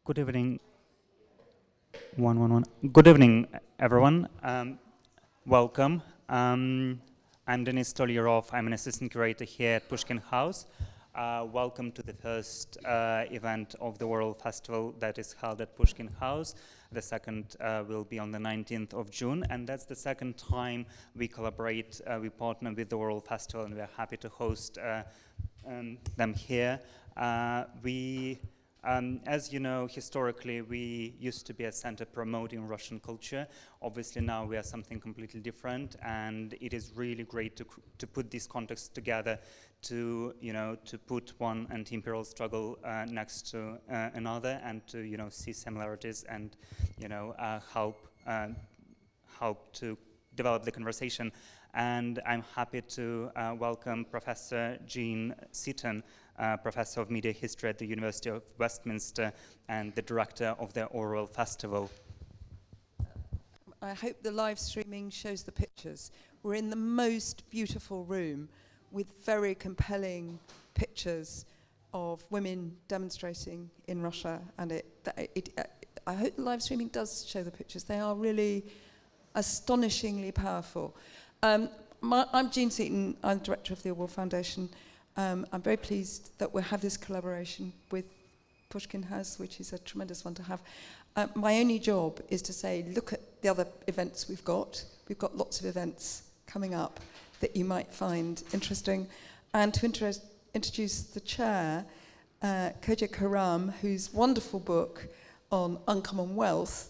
Good evening. One, one, one. Good evening, everyone. Welcome. I'm Denis Stolierov. I'm an assistant curator here at Pushkin House. Welcome to the first event of the Orwell Festival that is held at Pushkin House. The second will be on the 19th of June, and that's the second time we collaborate, we partner with the Orwell Festival, and we are happy to host them here. As you know, historically, we used to be a center promoting Russian culture. Obviously, now we are something completely different, and it is really great to put these contexts together, to put one anti-imperial struggle next to another, and to see similarities and help to develop the conversation. And I'm happy to welcome Professor Jean Seaton, Professor of Media History at the University of Westminster and the director of the Orwell Festival. I hope the live streaming shows the pictures. We're in the most beautiful room with very compelling pictures of women demonstrating in Russia, and I hope the live streaming does show the pictures. They are really astonishingly powerful. I'm Jean Seaton. I'm director of the Orwell Foundation. I'm very pleased that we have this collaboration with Pushkin House, which is a tremendous one to have. My only job is to say, look at the other events we've got. We've got lots of events coming up that you might find interesting. And to introduce the chair, Kojo Koram, whose wonderful book on uncommon wealth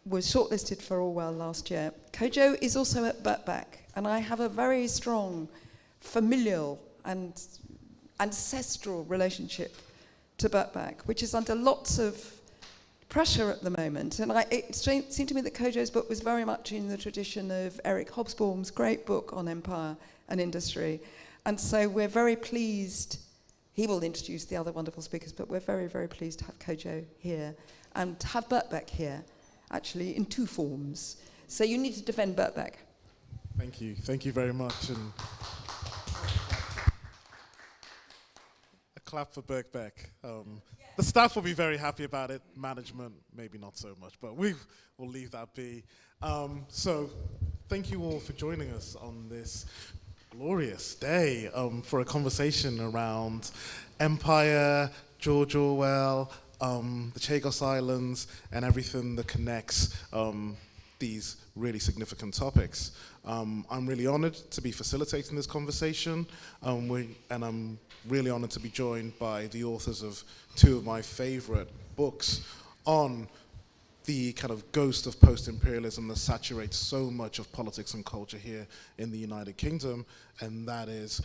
was shortlisted for Orwell last year. Kojo is also at Birkbeck, and I have a very strong familial and ancestral relationship to Birkbeck, which is under lots of pressure at the moment. And it seemed to me that Kojo's book was very much in the tradition of Eric Hobsbawm's great book on empire and industry. And so we're very pleased. He will introduce the other wonderful speakers, but we're very, very pleased to have Kojo here and to have Birkbeck here, actually, in two forms. So you need to defend Birkbeck. Thank you. Thank you very much. And a clap for Birkbeck. The staff will be very happy about it. Management, maybe not so much, but we will leave that be. So thank you all for joining us on this glorious day for a conversation around empire, George Orwell, the Chagos Islands, and everything that connects these really significant topics. I'm really honored to be facilitating this conversation, and I'm really honored to be joined by the authors of two of my favorite books on the kind of ghost of post-imperialism that saturates so much of politics and culture here in the United Kingdom, and that is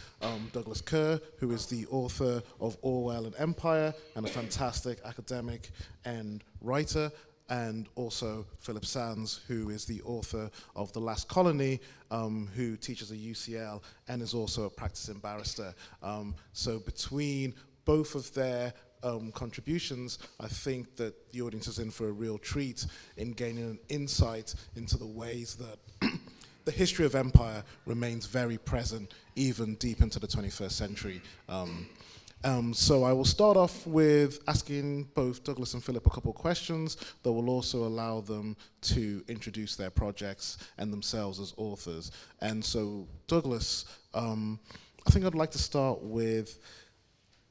Douglas Kerr, who is the author of Orwell and Empire, and a fantastic academic and writer, and also Phillipe Sands, who is the author of The Last Colony, who teaches at UCL and is also a practicing barrister. So between both of their contributions, I think that the audience is in for a real treat in gaining an insight into the ways that the history of empire remains very present even deep into the 21st century. So I will start off with asking both Douglas and Phillipe a couple of questions that will also allow them to introduce their projects and themselves as authors. And so Douglas, I think I'd like to start with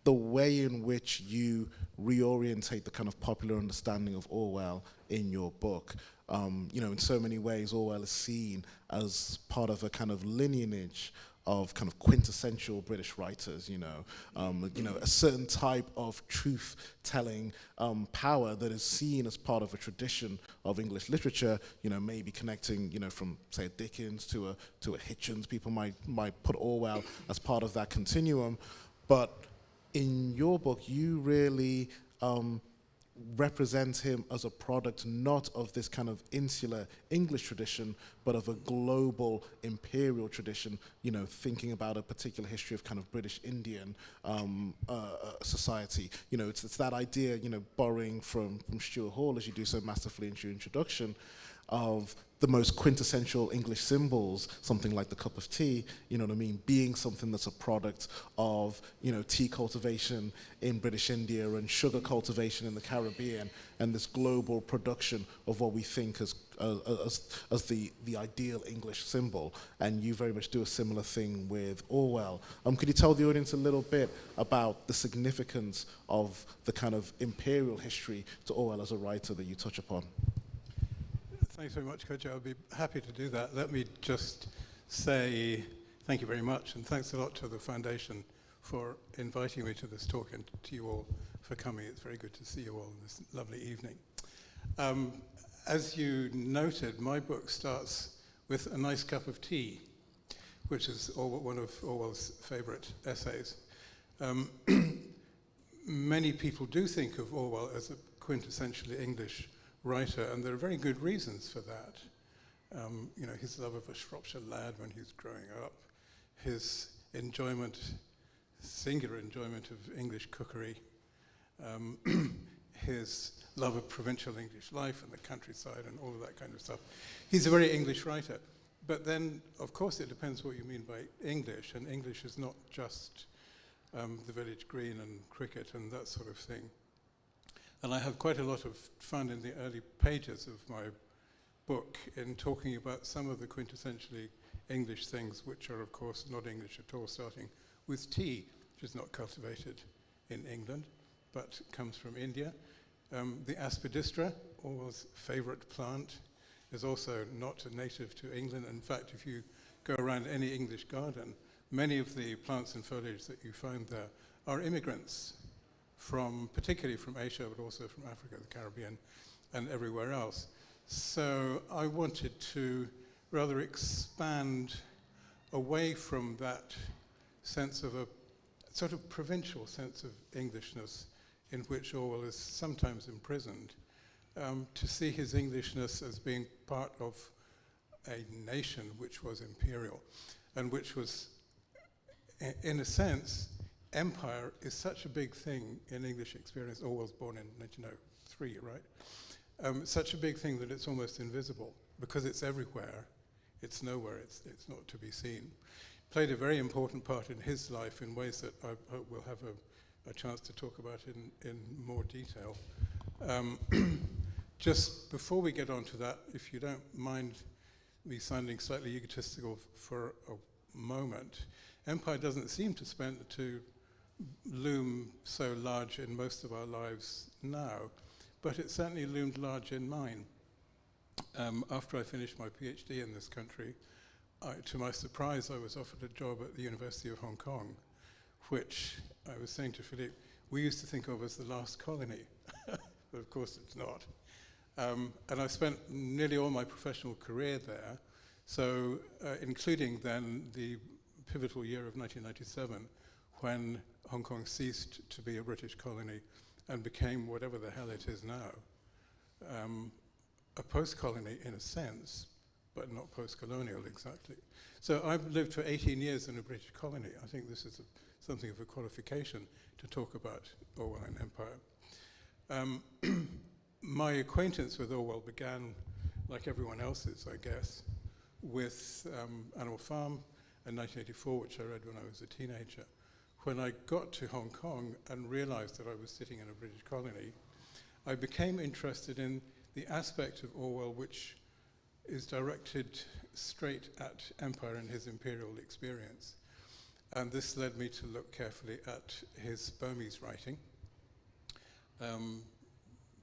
the way in which you reorientate the kind of popular understanding of Orwell in your book. In so many ways, Orwell is seen as part of a kind of lineage of kind of quintessential British writers, a certain type of truth-telling power that is seen as part of a tradition of English literature, maybe connecting, from, say, Dickens to a Hitchens. People might put Orwell as part of that continuum. But in your book, you really represent him as a product not of this kind of insular English tradition, but of a global imperial tradition, thinking about a particular history of kind of British Indian society. It's that idea, borrowing from Stuart Hall, as you do so masterfully in your introduction, of the most quintessential English symbols, something like the cup of tea, you know what I mean, being something that's a product of, you know, tea cultivation in British India and sugar cultivation in the Caribbean, and this global production of what we think as the ideal English symbol. And you very much do a similar thing with Orwell. Could you tell the audience a little bit about the significance of the kind of imperial history to Orwell as a writer that you touch upon? Thanks very much, Kojo. I'll be happy to do that. Let me just say thank you very much, and thanks a lot to the Foundation for inviting me to this talk, and to you all for coming. It's very good to see you all this lovely evening. As you noted, my book starts with a nice cup of tea, which is one of Orwell's favorite essays. Many people do think of Orwell as a quintessentially English writer, and there are very good reasons for that. You know, his love of a Shropshire lad when he's growing up, his enjoyment, singular enjoyment of English cookery, his love of provincial English life and the countryside and all of that kind of stuff. He's a very English writer. But then, of course, it depends what you mean by English, and English is not just the village green and cricket and that sort of thing. And I have quite a lot of fun in the early pages of my book in talking about some of the quintessentially English things, which are, of course, not English at all, starting with tea, which is not cultivated in England, but comes from India. The aspidistra, Orwell's favorite plant, is also not a native to England. In fact, if you go around any English garden, many of the plants and foliage that you find there are immigrants particularly from Asia, but also from Africa, the Caribbean, and everywhere else. So I wanted to rather expand away from that sense of a sort of provincial sense of Englishness in which Orwell is sometimes imprisoned, to see his Englishness as being part of a nation which was imperial, and which was, in a sense, empire is such a big thing in English experience. Orwell's born in 1903, right? Such a big thing that it's almost invisible, because it's everywhere. It's nowhere, it's not to be seen. Played a very important part in his life in ways that I hope we'll have a chance to talk about in more detail. Just before we get on to that, if you don't mind me sounding slightly egotistical for a moment, empire doesn't seem to loom so large in most of our lives now, but it certainly loomed large in mine. After I finished my PhD in this country, to my surprise, I was offered a job at the University of Hong Kong, which I was saying to Phillipe, we used to think of as the last colony, but of course it's not. And I spent nearly all my professional career there, so including then the pivotal year of 1997, when Hong Kong ceased to be a British colony and became whatever the hell it is now, a post-colony in a sense, but not post-colonial exactly. So I've lived for 18 years in a British colony. I think this is something of a qualification to talk about Orwell and Empire. My acquaintance with Orwell began, like everyone else's, I guess, with Animal Farm in 1984, which I read when I was a teenager. When I got to Hong Kong and realized that I was sitting in a British colony, I became interested in the aspect of Orwell which is directed straight at empire and his imperial experience. And this led me to look carefully at his Burmese writing.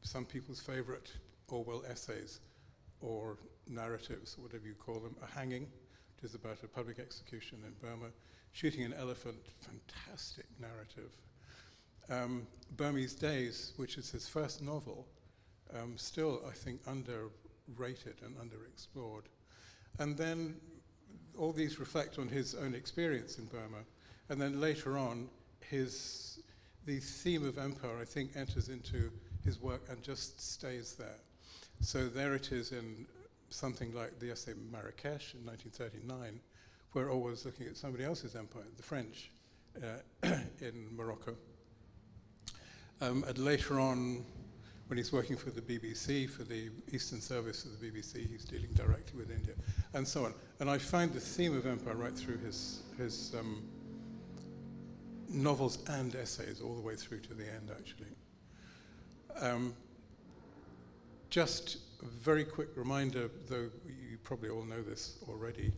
Some people's favorite Orwell essays or narratives, whatever you call them, A Hanging, which is about a public execution in Burma. Shooting an Elephant, fantastic narrative. Burmese Days, which is his first novel, still, I think, underrated and underexplored. And then all these reflect on his own experience in Burma. And then later on, the theme of empire, I think, enters into his work and just stays there. So there it is in something like the essay Marrakesh in 1939, where Orwell was looking at somebody else's empire, the French, in Morocco. And later on, When he's working for the BBC, for the Eastern Service of the BBC, he's dealing directly with India, and so on. And I find the theme of empire right through his novels and essays, all the way through to the end, actually. Just a very quick reminder, though you probably all know this already,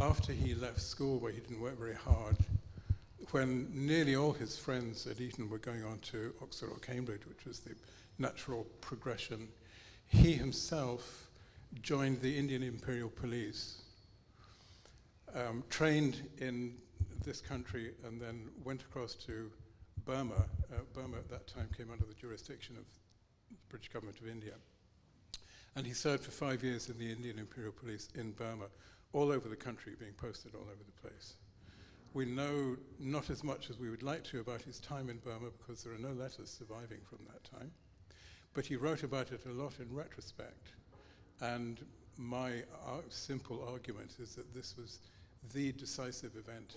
after he left school, where he didn't work very hard, when nearly all his friends at Eton were going on to Oxford or Cambridge, which was the natural progression, he himself joined the Indian Imperial Police, trained in this country, and then went across to Burma. Burma at that time came under the jurisdiction of the British government of India. And he served for 5 years in the Indian Imperial Police in Burma, all over the country, being posted all over the place. We know not as much as we would like to about his time in Burma, because there are no letters surviving from that time. But he wrote about it a lot in retrospect. And my simple argument is that this was the decisive event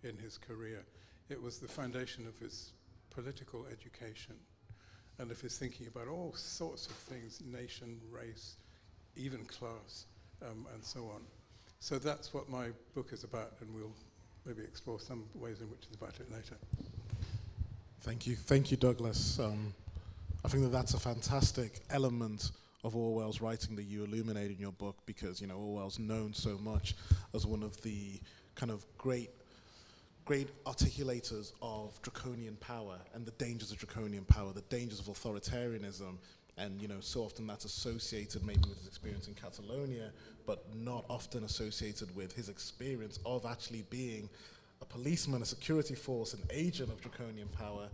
in his career. It was the foundation of his political education and of his thinking about all sorts of things, nation, race, even class, and so on. So that's what my book is about, and we'll maybe explore some ways in which it's about it later. Thank you, Douglas. I think that that's a fantastic element of Orwell's writing that you illuminate in your book, because Orwell's known so much as one of the kind of great articulators of draconian power and the dangers of draconian power, the dangers of authoritarianism, and so often that's associated maybe with his experience in Catalonia, but not often associated with his experience of actually being a policeman, a security force, an agent of draconian power,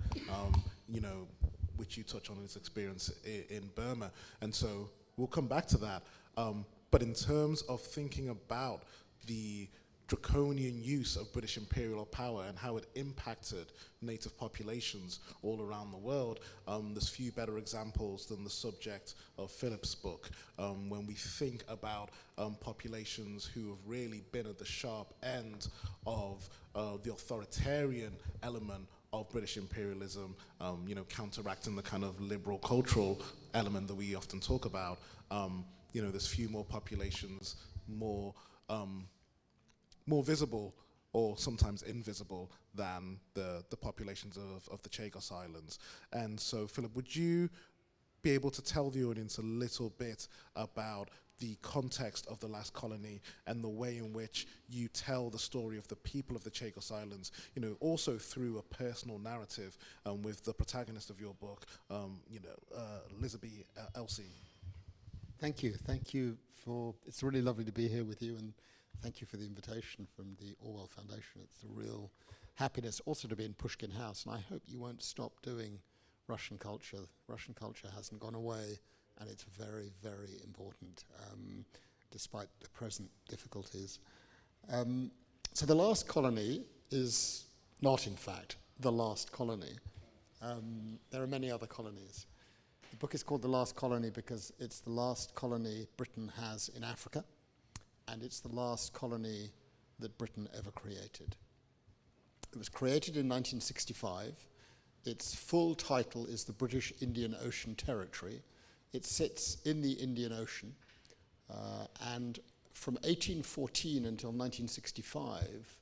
which you touch on in his experience in Burma. And so we'll come back to that. But in terms of thinking about the draconian use of British imperial power and how it impacted native populations all around the world, there's few better examples than the subject of Phillipe's book. When we think about populations who have really been at the sharp end of the authoritarian element of British imperialism, counteracting the kind of liberal cultural element that we often talk about, there's few more populations more visible or sometimes invisible than the populations of the Chagos Islands. And so, Phillipe, would you be able to tell the audience a little bit about the context of The Last Colony and the way in which you tell the story of the people of the Chagos Islands, also through a personal narrative, with the protagonist of your book, Elizabeth Elsie? Thank you for, it's really lovely to be here with you, and thank you for the invitation from the Orwell Foundation. It's a real happiness also to be in Pushkin House, and I hope you won't stop doing Russian culture. Russian culture hasn't gone away, and it's very, very important, despite the present difficulties. So The Last Colony is not, in fact, the last colony. There are many other colonies. The book is called The Last Colony because it's the last colony Britain has in Africa, and it's the last colony that Britain ever created. It was created in 1965. Its full title is the British Indian Ocean Territory. It sits in the Indian Ocean, and from 1814 until 1965,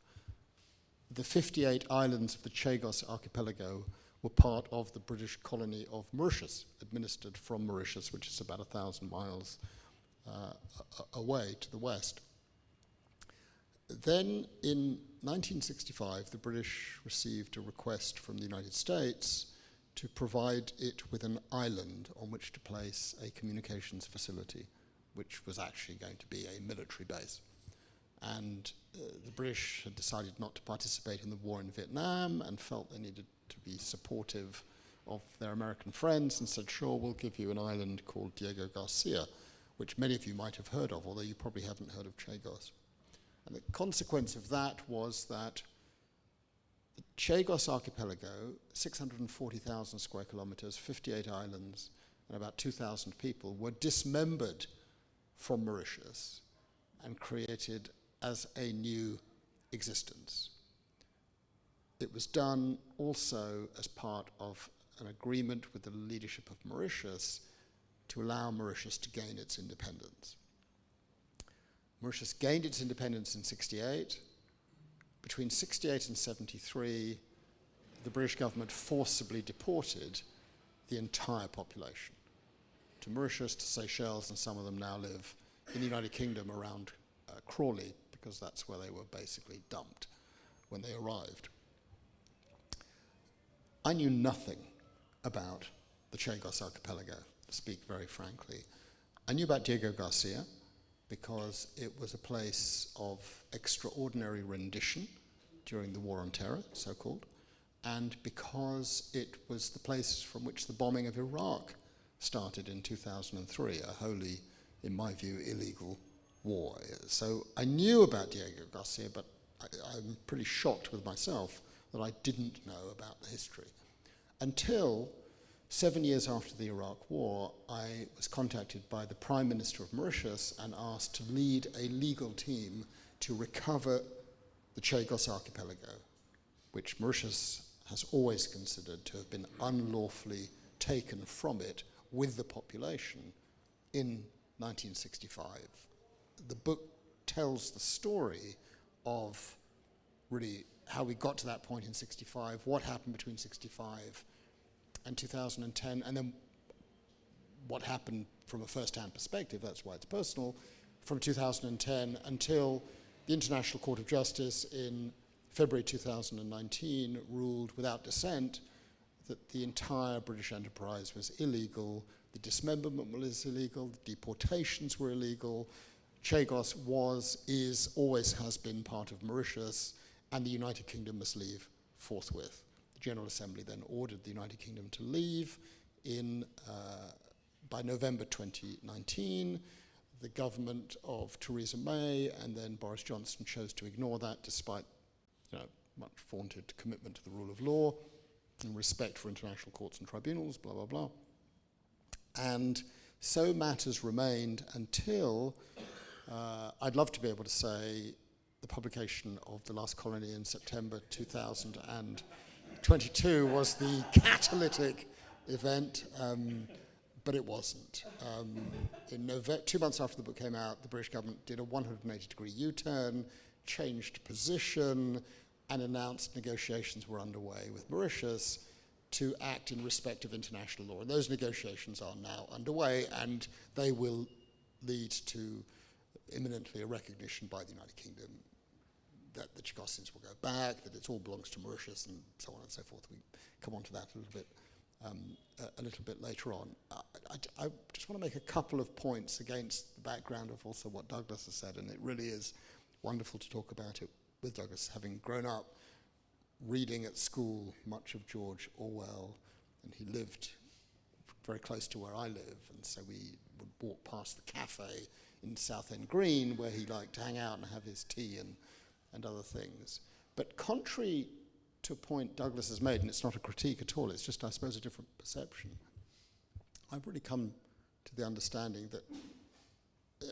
the 58 islands of the Chagos archipelago were part of the British colony of Mauritius, administered from Mauritius, which is about 1,000 miles away to the west. Then in 1965, the British received a request from the United States to provide it with an island on which to place a communications facility, which was actually going to be a military base. And the British had decided not to participate in the war in Vietnam and felt they needed to be supportive of their American friends, and said, sure, we'll give you an island called Diego Garcia, which many of you might have heard of, although you probably haven't heard of Chagos. And the consequence of that was that the Chagos archipelago, 640,000 square kilometers, 58 islands, and about 2,000 people, were dismembered from Mauritius and created as a new existence. It was done also as part of an agreement with the leadership of Mauritius to allow Mauritius to gain its independence. Mauritius gained its independence in 68. Between 68 and 73, the British government forcibly deported the entire population to Mauritius, to Seychelles, and some of them now live in the United Kingdom around Crawley, because that's where they were basically dumped when they arrived. I knew nothing about the Chagos archipelago, to speak very frankly. I knew about Diego Garcia because it was a place of extraordinary rendition during the War on Terror, so-called, and because it was the place from which the bombing of Iraq started in 2003, a wholly, in my view, illegal war. So I knew about Diego Garcia, but I'm pretty shocked with myself that I didn't know about the history. Until 7 years after the Iraq War, I was contacted by the Prime Minister of Mauritius and asked to lead a legal team to recover the Chagos archipelago, which Mauritius has always considered to have been unlawfully taken from it with the population in 1965. The book tells the story of really how we got to that point in 65, what happened between 65 and 2010, and then what happened from a first-hand perspective, that's why it's personal, from 2010 until the International Court of Justice in February 2019 ruled without dissent that the entire British enterprise was illegal, the dismemberment was illegal, the deportations were illegal, Chagos was, is, always has been part of Mauritius, and the United Kingdom must leave forthwith. The General Assembly then ordered the United Kingdom to leave by November 2019. The government of Theresa May and then Boris Johnson chose to ignore that despite much vaunted commitment to the rule of law and respect for international courts and tribunals, blah, blah, blah. And so matters remained until I'd love to be able to say the publication of The Last Colony in September 2022 was the catalytic event, but it wasn't. In November, 2 months after the book came out, the British government did a 180-degree U-turn, changed position, and announced negotiations were underway with Mauritius to act in respect of international law. And those negotiations are now underway, and they will lead to imminently a recognition by the United Kingdom that the Chagosians will go back, that it all belongs to Mauritius, and so on and so forth. We come on to that a little bit later on. I just want to make a couple of points against the background of also what Douglas has said, and it really is wonderful to talk about it with Douglas, having grown up reading at school much of George Orwell, and he lived very close to where I live, and so we would walk past the cafe in Southend Green where he liked to hang out and have his tea and other things. But contrary to a point Douglas has made, and it's not a critique at all, it's just, I suppose, a different perception, I've really come to the understanding that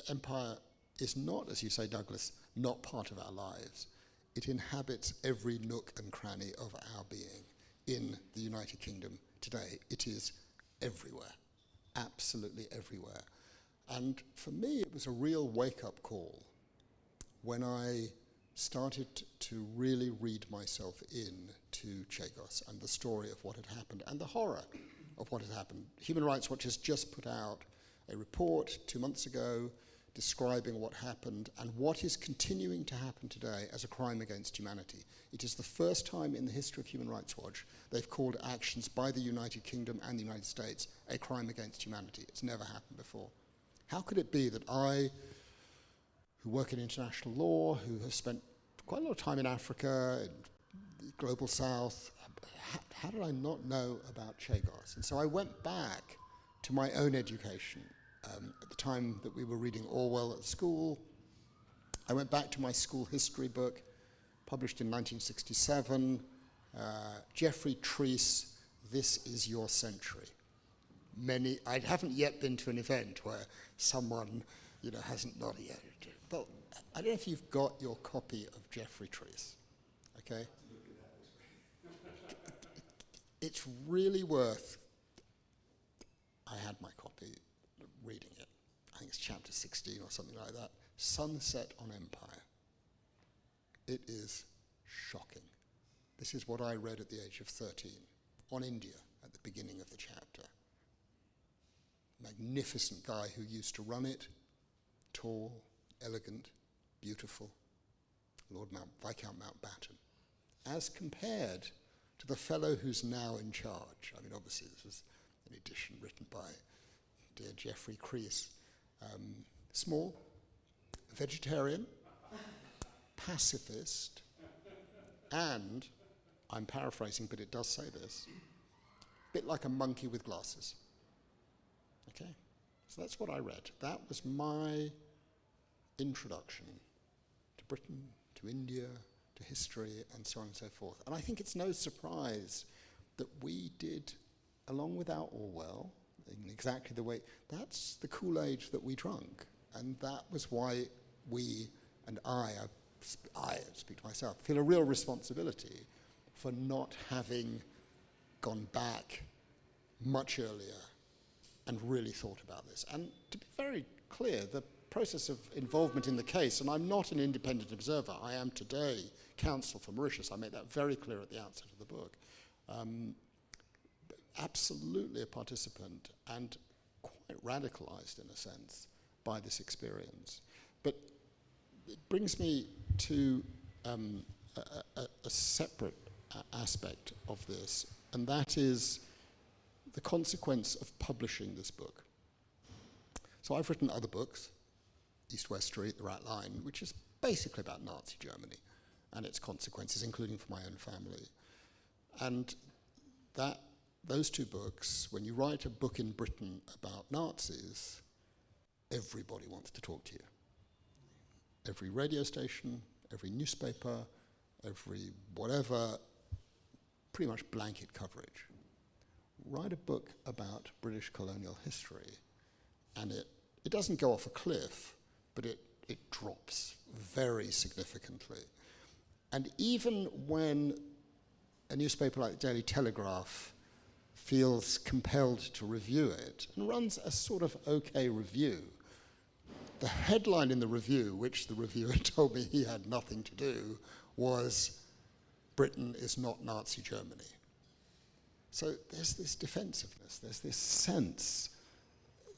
empire is not, as you say, Douglas, not part of our lives. It inhabits every nook and cranny of our being in the United Kingdom today. It is everywhere, absolutely everywhere. And for me, it was a real wake-up call when I started to really read myself in to Chagos and the story of what had happened and the horror of what had happened. Human Rights Watch has just put out a report 2 months ago describing what happened and what is continuing to happen today as a crime against humanity. It is the first time in the history of Human Rights Watch they've called actions by the United Kingdom and the United States a crime against humanity. It's never happened before. How could it be that I, who work in international law, who have spent quite a lot of time in Africa, in the global south, how did I not know about Chagos? And so I went back to my own education. At the time that we were reading Orwell at school, I went back to my school history book, published in 1967, Geoffrey Treece, This Is Your Century. I haven't yet been to an event where someone, hasn't nodded yet. But I don't know if you've got your copy of Geoffrey Treece, okay? It's really worth, I had my copy, reading it. I think it's chapter 16 or something like that. Sunset on Empire. It is shocking. This is what I read at the age of 13 on India at the beginning of the chapter. Magnificent guy who used to run it, tall, elegant, beautiful, Viscount Mountbatten, as compared to the fellow who's now in charge. I mean, obviously this was an edition written by dear Geoffrey Crease. Small, vegetarian, pacifist, and, I'm paraphrasing, but it does say this, a bit like a monkey with glasses. Okay? So that's what I read. That was my introduction to Britain, to India, to history, and so on and so forth. And I think it's no surprise that we did, along with our Orwell, in exactly the way, that's the Kool-Aid that we drank. And that was why we, and I speak to myself, feel a real responsibility for not having gone back much earlier and really thought about this. And to be very clear, the process of involvement in the case, and I'm not an independent observer, I am today counsel for Mauritius, I made that very clear at the outset of the book, absolutely a participant and quite radicalized in a sense by this experience. But it brings me to a separate aspect of this, and that is the consequence of publishing this book. So I've written other books, East-West Street, The Rat Line, which is basically about Nazi Germany and its consequences, including for my own family. And those two books, when you write a book in Britain about Nazis, everybody wants to talk to you. Every radio station, every newspaper, every whatever, pretty much blanket coverage. Write a book about British colonial history, and it doesn't go off a cliff, but it drops very significantly. And even when a newspaper like the Daily Telegraph feels compelled to review it and runs a sort of okay review, the headline in the review, which the reviewer told me he had nothing to do, was "Britain is not Nazi Germany." So there's this defensiveness, there's this sense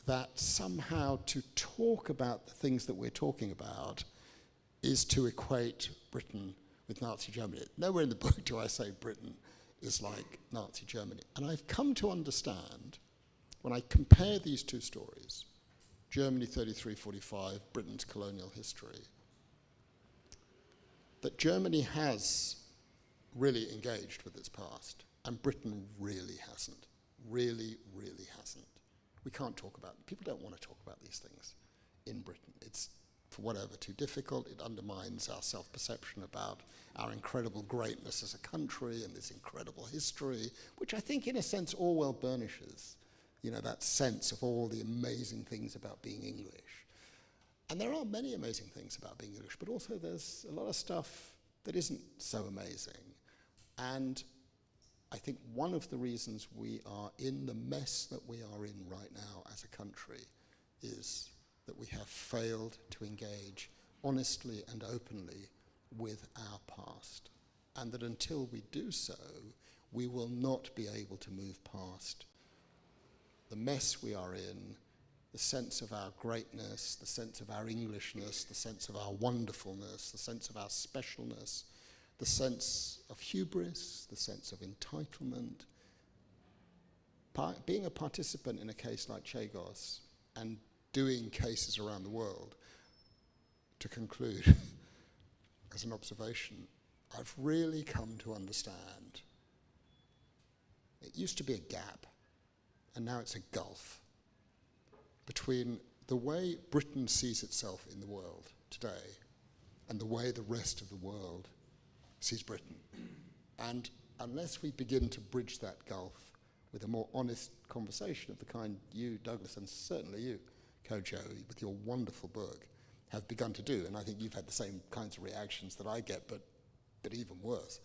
that somehow to talk about the things that we're talking about is to equate Britain with Nazi Germany. Nowhere in the book do I say Britain is like Nazi Germany. And I've come to understand, when I compare these two stories, Germany 33-45, Britain's colonial history, that Germany has really engaged with its past, and Britain really hasn't. Really, really hasn't. We can't talk about it. People don't want to talk about these things in Britain. It's, for whatever, too difficult. It undermines our self-perception about our incredible greatness as a country and this incredible history, which I think, in a sense, Orwell burnishes. You know, that sense of all the amazing things about being English. And there are many amazing things about being English, but also there's a lot of stuff that isn't so amazing. And I think one of the reasons we are in the mess that we are in right now as a country is that we have failed to engage honestly and openly with our past. And that until we do so, we will not be able to move past the mess we are in, the sense of our greatness, the sense of our Englishness, the sense of our wonderfulness, the sense of our specialness, the sense of hubris, the sense of entitlement. Being a participant in a case like Chagos and doing cases around the world, to conclude, as an observation, I've really come to understand it used to be a gap, and now it's a gulf between the way Britain sees itself in the world today and the way the rest of the world sees Britain. And unless we begin to bridge that gulf with a more honest conversation of the kind you, Douglas, and certainly you, Kojo, with your wonderful book, have begun to do, and I think you've had the same kinds of reactions that I get, but even worse,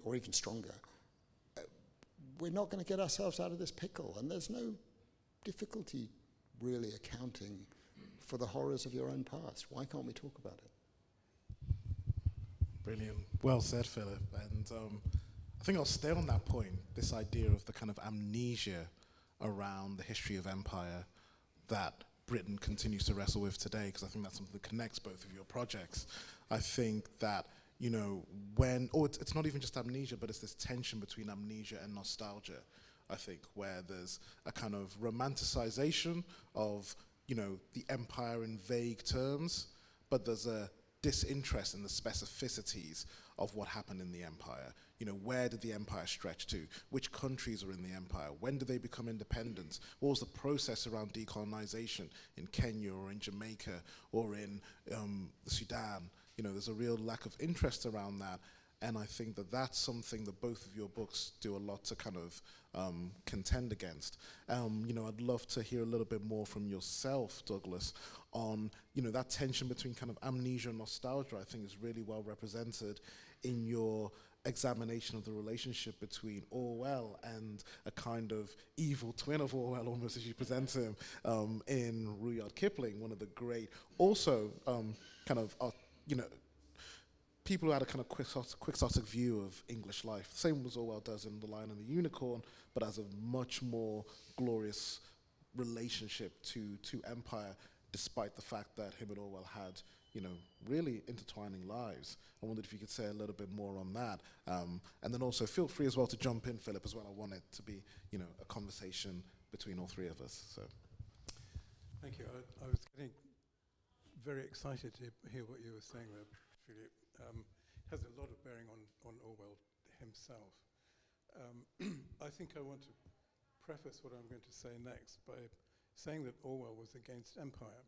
or even stronger, we're not going to get ourselves out of this pickle, and there's no difficulty really accounting for the horrors of your own past. Why can't we talk about it? Brilliant. Well said, Philip. And I think I'll stay on that point, this idea of the kind of amnesia around the history of empire that Britain continues to wrestle with today, because I think that's something that connects both of your projects. I think that, you know, it's not even just amnesia, but it's this tension between amnesia and nostalgia, I think, where there's a kind of romanticization of, you know, the empire in vague terms, but there's a disinterest in the specificities of what happened in the empire. You know, where did the empire stretch to? Which countries are in the empire? When did they become independent? What was the process around decolonization in Kenya or in Jamaica or in the Sudan? You know, there's a real lack of interest around that. And I think that that's something that both of your books do a lot to kind of contend against. You know, I'd love to hear a little bit more from yourself, Douglas, on, you know, that tension between kind of amnesia and nostalgia. I think is really well represented in your examination of the relationship between Orwell and a kind of evil twin of Orwell, almost as you present him, in Rudyard Kipling, one of the great, also kind of, you know, people who had a kind of quixotic view of English life. Same as Orwell does in The Lion and the Unicorn, but as a much more glorious relationship to empire, despite the fact that him and Orwell had, you know, really intertwining lives. I wondered if you could say a little bit more on that. And then also feel free as well to jump in, Philip, as well. I want it to be, you know, a conversation between all three of us. So, thank you. I was getting very excited to hear what you were saying there, Philip. Has a lot of bearing on Orwell himself. I think I want to preface what I'm going to say next by saying that Orwell was against empire,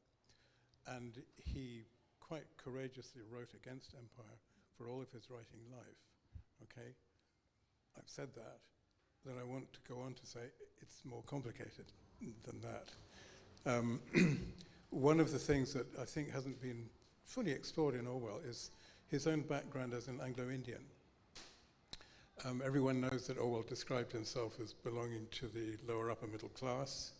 and he quite courageously wrote against empire for all of his writing life. Okay, I've said that. Then I want to go on to say it's more complicated than that. One of the things that I think hasn't been fully explored in Orwell is his own background as an Anglo-Indian. Everyone knows that Orwell described himself as belonging to the lower upper middle class,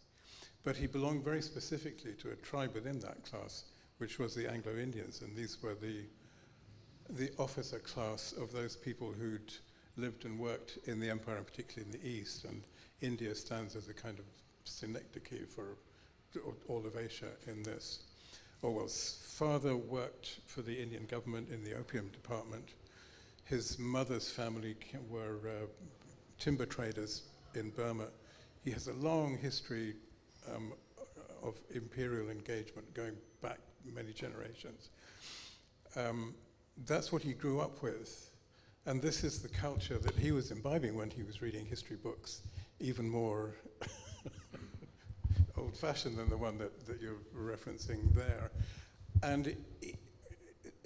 but he belonged very specifically to a tribe within that class, which was the Anglo-Indians, and these were the officer class of those people who'd lived and worked in the empire, and particularly in the East, and India stands as a kind of synecdoche for all of Asia in this. Orwell's father worked for the Indian government in the opium department. His mother's family were timber traders in Burma. He has a long history of imperial engagement going back many generations. That's what he grew up with. And this is the culture that he was imbibing when he was reading history books, even more old-fashioned than the one that you're referencing there. And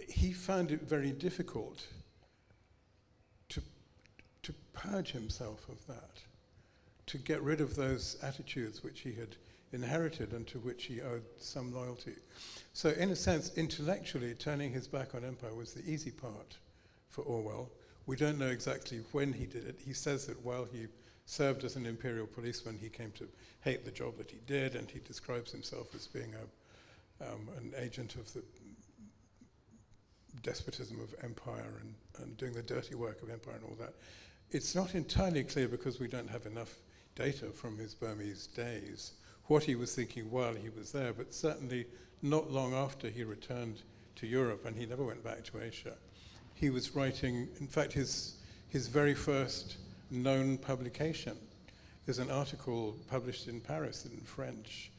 he found it very difficult to purge himself of that, to get rid of those attitudes which he had inherited and to which he owed some loyalty. So in a sense, intellectually, turning his back on empire was the easy part for Orwell. We don't know exactly when he did it. He says that while he served as an imperial policeman, he came to hate the job that he did, and he describes himself as being an agent of the despotism of empire and doing the dirty work of empire and all that. It's not entirely clear, because we don't have enough data from his Burmese days, what he was thinking while he was there, but certainly not long after he returned to Europe, and he never went back to Asia. He was writing, in fact, his very first known publication is an article published in Paris in French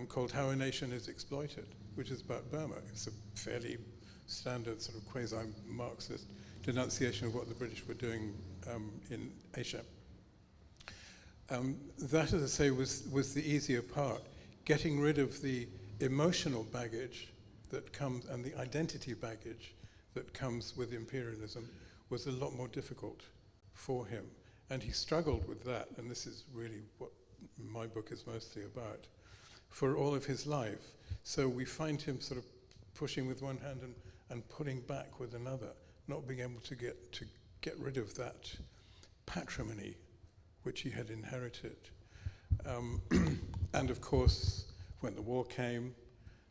called How a Nation is Exploited, which is about Burma. It's a fairly standard sort of quasi-Marxist denunciation of what the British were doing in Asia. That, as I say, was the easier part. Getting rid of the emotional baggage that comes, and the identity baggage that comes with imperialism, was a lot more difficult for him. And he struggled with that, and this is really what my book is mostly about, for all of his life. So we find him sort of pushing with one hand and pulling back with another, not being able to get rid of that patrimony which he had inherited. And of course, when the war came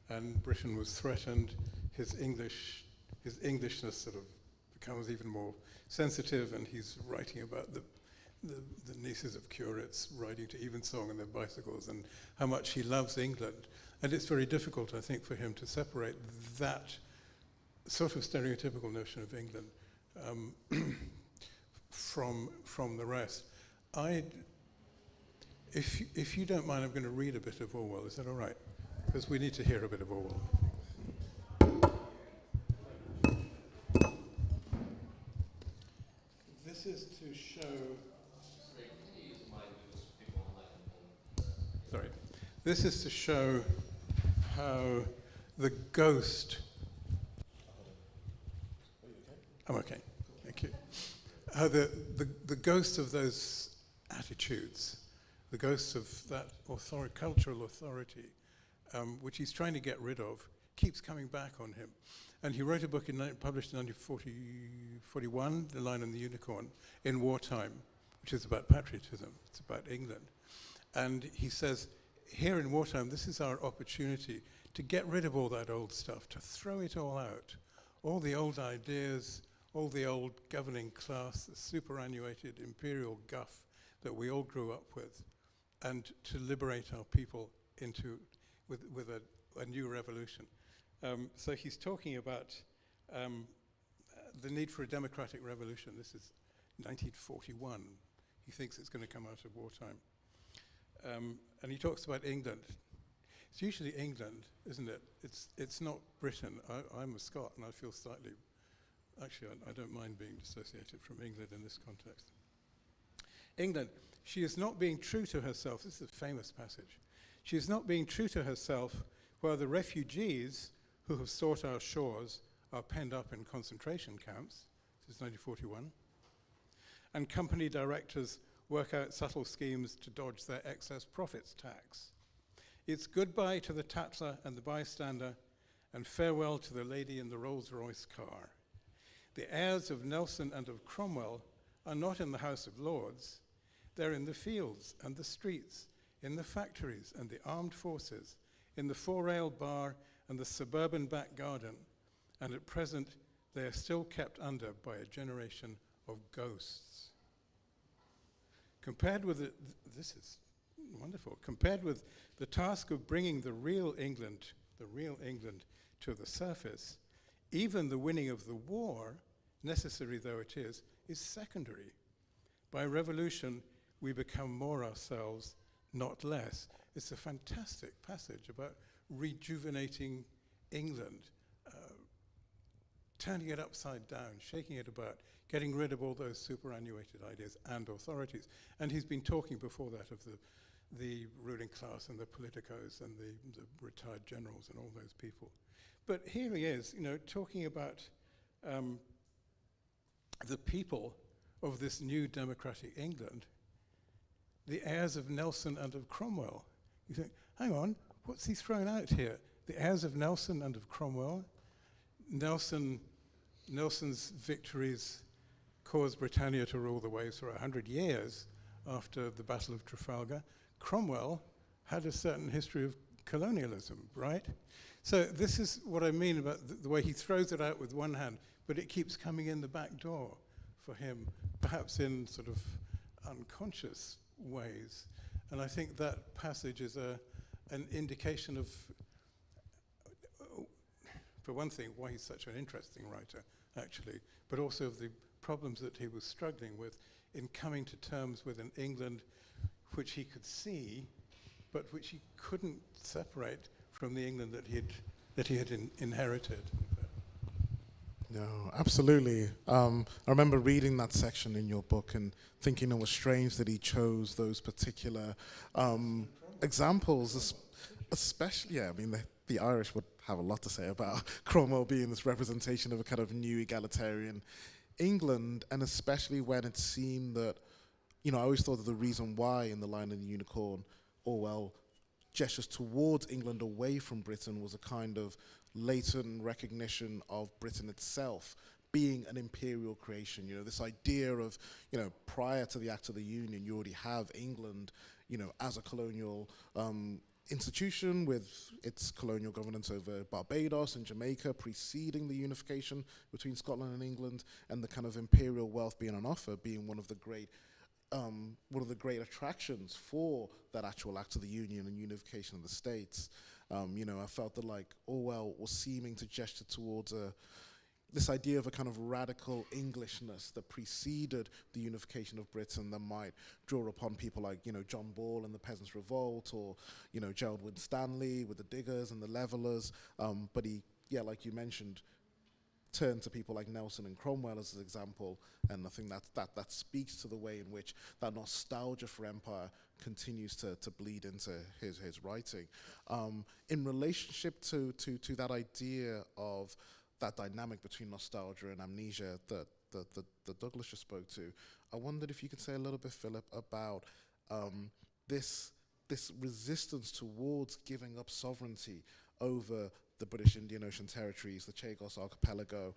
and Britain was threatened, his Englishness sort of becomes even more sensitive, and he's writing about the nieces of curates riding to Evensong on their bicycles and how much he loves England. And it's very difficult, I think, for him to separate that sort of stereotypical notion of England from the rest. If you don't mind, I'm going to read a bit of Orwell. Is that all right? Because we need to hear a bit of Orwell. This is to show... Sorry. This is to show how the ghost... I'm okay, thank you. How the ghost of those attitudes, the ghost of that cultural authority, which he's trying to get rid of, keeps coming back on him. And he wrote a book published in 1941, The Lion and the Unicorn, in wartime, which is about patriotism. It's about England. And he says, here in wartime, this is our opportunity to get rid of all that old stuff, to throw it all out, all the old ideas, all the old governing class, the superannuated imperial guff that we all grew up with, and to liberate our people with a new revolution. So he's talking about the need for a democratic revolution. This is 1941. He thinks it's going to come out of wartime. And he talks about England. It's usually England, isn't it? It's not Britain. I'm a Scot, and I feel slightly... Actually, I don't mind being dissociated from England in this context. England, she is not being true to herself. This is a famous passage. She is not being true to herself while the refugees who have sought our shores are penned up in concentration camps. This is 1941. And company directors work out subtle schemes to dodge their excess profits tax. It's goodbye to the tattler and the bystander, and farewell to the lady in the Rolls-Royce car. The heirs of Nelson and of Cromwell are not in the House of Lords. They're in the fields and the streets, in the factories and the armed forces, in the four-rail bar and the suburban back garden, and at present they are still kept under by a generation of ghosts. Compared with this is wonderful, compared with the task of bringing the real England to the surface, even the winning of the war, necessary though it is secondary. By revolution, we become more ourselves, not less. It's a fantastic passage about rejuvenating England, turning it upside down, shaking it about, getting rid of all those superannuated ideas and authorities. And he's been talking before that of the ruling class and the politicos and the retired generals and all those people. But here he is, talking about the people of this new democratic England, the heirs of Nelson and of Cromwell. You think, hang on, what's he thrown out here? The heirs of Nelson and of Cromwell. Nelson's victories caused Britannia to rule the waves for 100 years after the Battle of Trafalgar. Cromwell had a certain history of colonialism, right? So this is what I mean about the way he throws it out with one hand, but it keeps coming in the back door for him, perhaps in sort of unconscious ways. And I think that passage is an indication of, for one thing, why he's such an interesting writer, actually, but also of the problems that he was struggling with in coming to terms with an England which he could see, but which he couldn't separate from the England that he had inherited. No, absolutely. I remember reading that section in your book and thinking it was strange that he chose those particular examples, especially, I mean, the Irish would have a lot to say about Cromwell being this representation of a kind of new egalitarian England, and especially when it seemed that, I always thought that the reason why in The Lion and the Unicorn, Orwell gestures towards England away from Britain was a kind of latent recognition of Britain itself being an imperial creation. This idea of, prior to the Act of the Union, you already have England, as a colonial institution with its colonial governance over Barbados and Jamaica preceding the unification between Scotland and England, and the kind of imperial wealth being on offer being one of the great attractions for that actual act of the union and unification of the states. You know, I felt that like Orwell was seeming to gesture towards this idea of a kind of radical Englishness that preceded the unification of Britain that might draw upon people like, you know, John Ball and the Peasants' Revolt, or, you know, Gerald Winstanley with the Diggers and the Levellers. But he, yeah, like you mentioned, turned to people like Nelson and Cromwell as an example, and I think that speaks to the way in which that nostalgia for empire continues to bleed into his writing. In relationship to that idea of that dynamic between nostalgia and amnesia that Douglas just spoke to, I wondered if you could say a little bit, Philip, about this resistance towards giving up sovereignty over the British Indian Ocean territories, the Chagos Archipelago,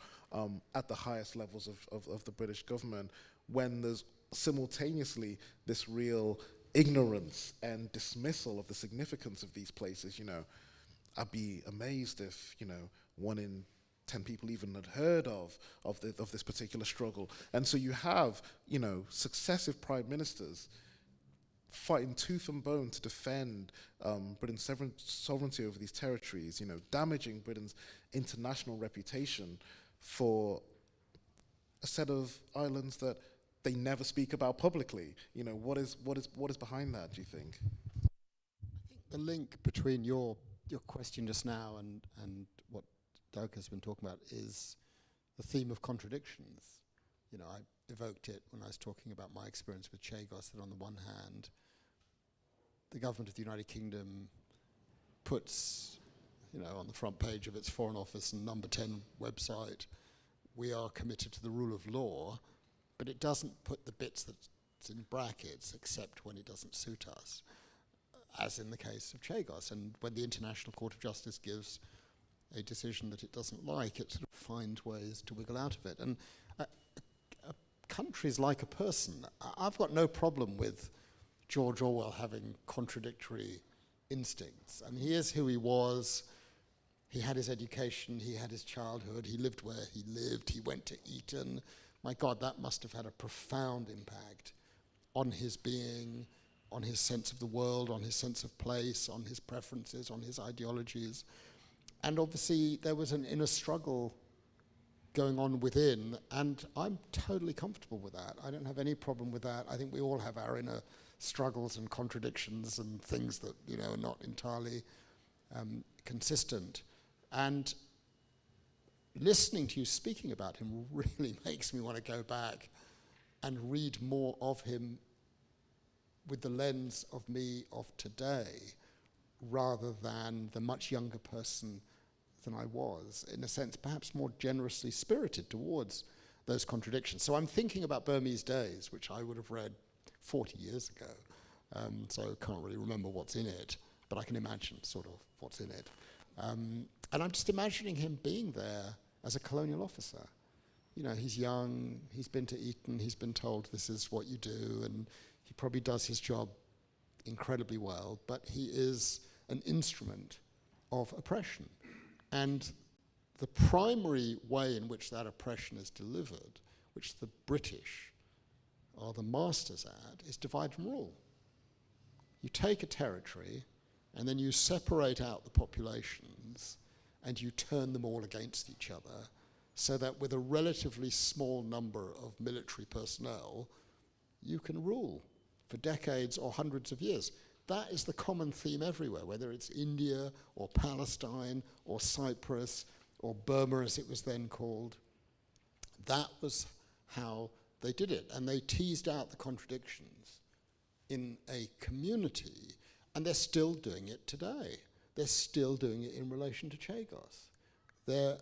at the highest levels of the British government, when there's simultaneously this real ignorance and dismissal of the significance of these places. You know, I'd be amazed if, you know, 1 in 10 people even had heard of this particular struggle. And so you have, you know, successive prime ministers fighting tooth and bone to defend Britain's sovereignty over these territories, you know, damaging Britain's international reputation for a set of islands that they never speak about publicly. You know, what is behind that, do you think? I think the link between your question just now and what Doug has been talking about is the theme of contradictions. You know, I evoked it when I was talking about my experience with Chagos, that on the one hand, the government of the United Kingdom puts, you know, on the front page of its Foreign Office and number 10 website, we are committed to the rule of law, but it doesn't put the bits that's in brackets except when it doesn't suit us, as in the case of Chagos. And when the International Court of Justice gives a decision that it doesn't like, it sort of finds ways to wiggle out of it. And countries like a person. I've got no problem with George Orwell having contradictory instincts. I mean, he is who he was. He had his education, he had his childhood, he lived where he lived, he went to Eton. My God, that must have had a profound impact on his being, on his sense of the world, on his sense of place, on his preferences, on his ideologies. And obviously there was an inner struggle going on within, and I'm totally comfortable with that. I don't have any problem with that. I think we all have our inner struggles and contradictions and things that, you know, are not entirely consistent. And listening to you speaking about him really makes me want to go back and read more of him with the lens of me of today, rather than the much younger person than I was, in a sense perhaps more generously spirited towards those contradictions. So I'm thinking about Burmese Days, which I would have read 40 years ago, so I can't really remember what's in it, but I can imagine sort of what's in it. And I'm just imagining him being there as a colonial officer. You know, he's young, he's been to Eton, he's been told this is what you do, and he probably does his job incredibly well, but he is an instrument of oppression. And the primary way in which that oppression is delivered, which the British are the masters at, is divide and rule. You take a territory and then you separate out the populations and you turn them all against each other, so that with a relatively small number of military personnel, you can rule for decades or hundreds of years. That is the common theme everywhere, whether it's India or Palestine or Cyprus or Burma as it was then called. That was how they did it, and they teased out the contradictions in a community, and they're still doing it today. They're still doing it in relation to Chagos. They're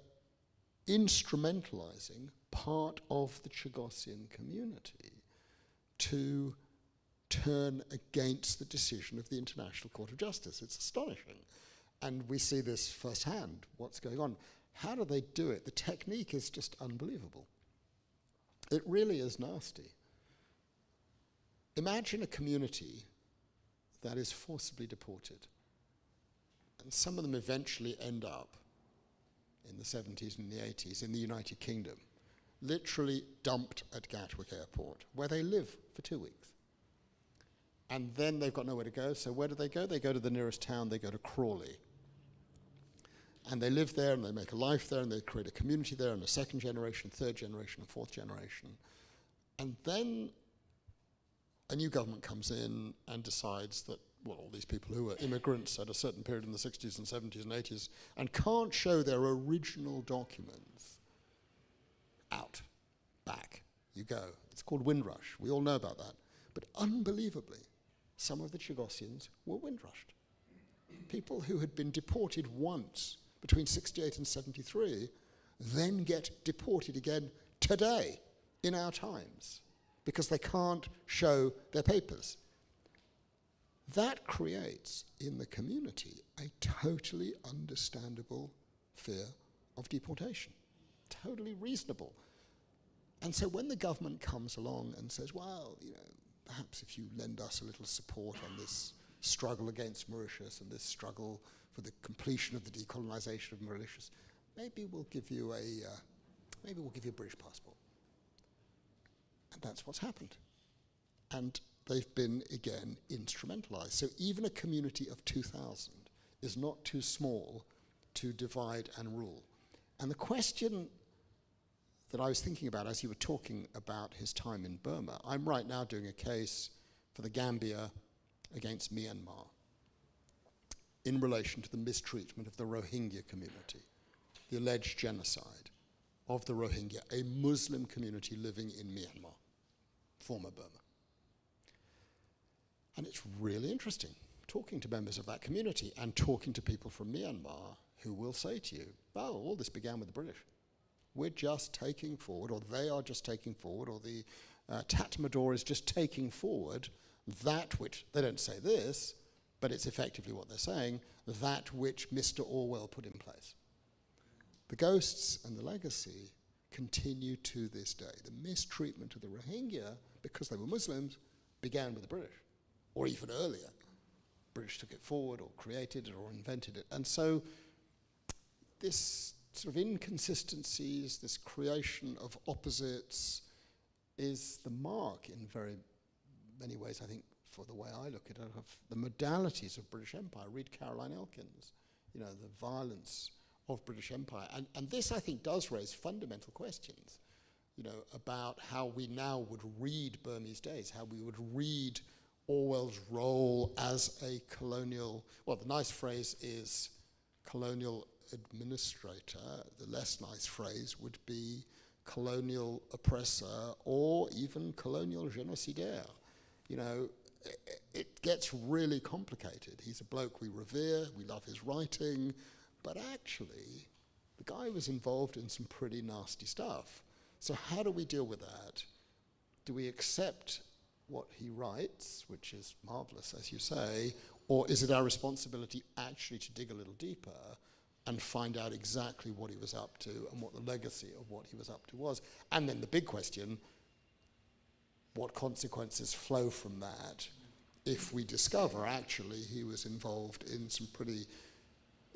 instrumentalizing part of the Chagossian community to turn against the decision of the International Court of Justice. It's astonishing. And we see this firsthand, what's going on. How do they do it? The technique is just unbelievable. It really is nasty. Imagine a community that is forcibly deported. and some of them eventually end up in the 70s and the 80s in the United Kingdom, literally dumped at Gatwick Airport, where they live for 2 weeks. And then they've got nowhere to go, so where do? They go to the nearest town, they go to Crawley. And they live there, and they make a life there, and they create a community there, and a second generation, third generation, and fourth generation. And then a new government comes in and decides that, well, all these people who were immigrants at a certain period in the 60s and 70s and 80s and can't show their original documents, out, back, you go. It's called Windrush. We all know about that. But unbelievably, some of the Chagossians were Windrushed. People who had been deported once between 68 and 73 then get deported again today in our times because they can't show their papers. That creates in the community a totally understandable fear of deportation, totally reasonable. And so when the government comes along and says, well, you know, perhaps if you lend us a little support on this struggle against Mauritius and this struggle for the completion of the decolonization of Mauritius, maybe we'll give you a British passport. And that's what's happened. And they've been, again, instrumentalized. So even a community of 2,000 is not too small to divide and rule. And the question that I was thinking about as you were talking about his time in Burma, I'm right now doing a case for the Gambia against Myanmar in relation to the mistreatment of the Rohingya community, the alleged genocide of the Rohingya, a Muslim community living in Myanmar, former Burma. And it's really interesting talking to members of that community and talking to people from Myanmar who will say to you, oh, all this began with the British. We're just taking forward, or they are just taking forward, or the Tatmadaw is just taking forward that which, they don't say this, but it's effectively what they're saying, that which Mr. Orwell put in place. The ghosts and the legacy continue to this day. The mistreatment of the Rohingya, because they were Muslims, began with the British, or even earlier. British took it forward, or created it, or invented it. And so this sort of inconsistencies, this creation of opposites, is the mark in very many ways, I think, for the way I look at it, of the modalities of British Empire. Read Caroline Elkins, you know, the violence of British Empire. And this, I think, does raise fundamental questions, you know, about how we now would read Burmese Days, how we would read Orwell's role as a colonial, well, the nice phrase is colonial administrator. The less nice phrase would be colonial oppressor or even colonial génocidaire. You know, it gets really complicated. He's a bloke we revere, we love his writing, but actually, the guy was involved in some pretty nasty stuff. So how do we deal with that? Do we accept what he writes, which is marvelous, as you say, or is it our responsibility actually to dig a little deeper and find out exactly what he was up to and what the legacy of what he was up to was? And then the big question, what consequences flow from that if we discover actually he was involved in some pretty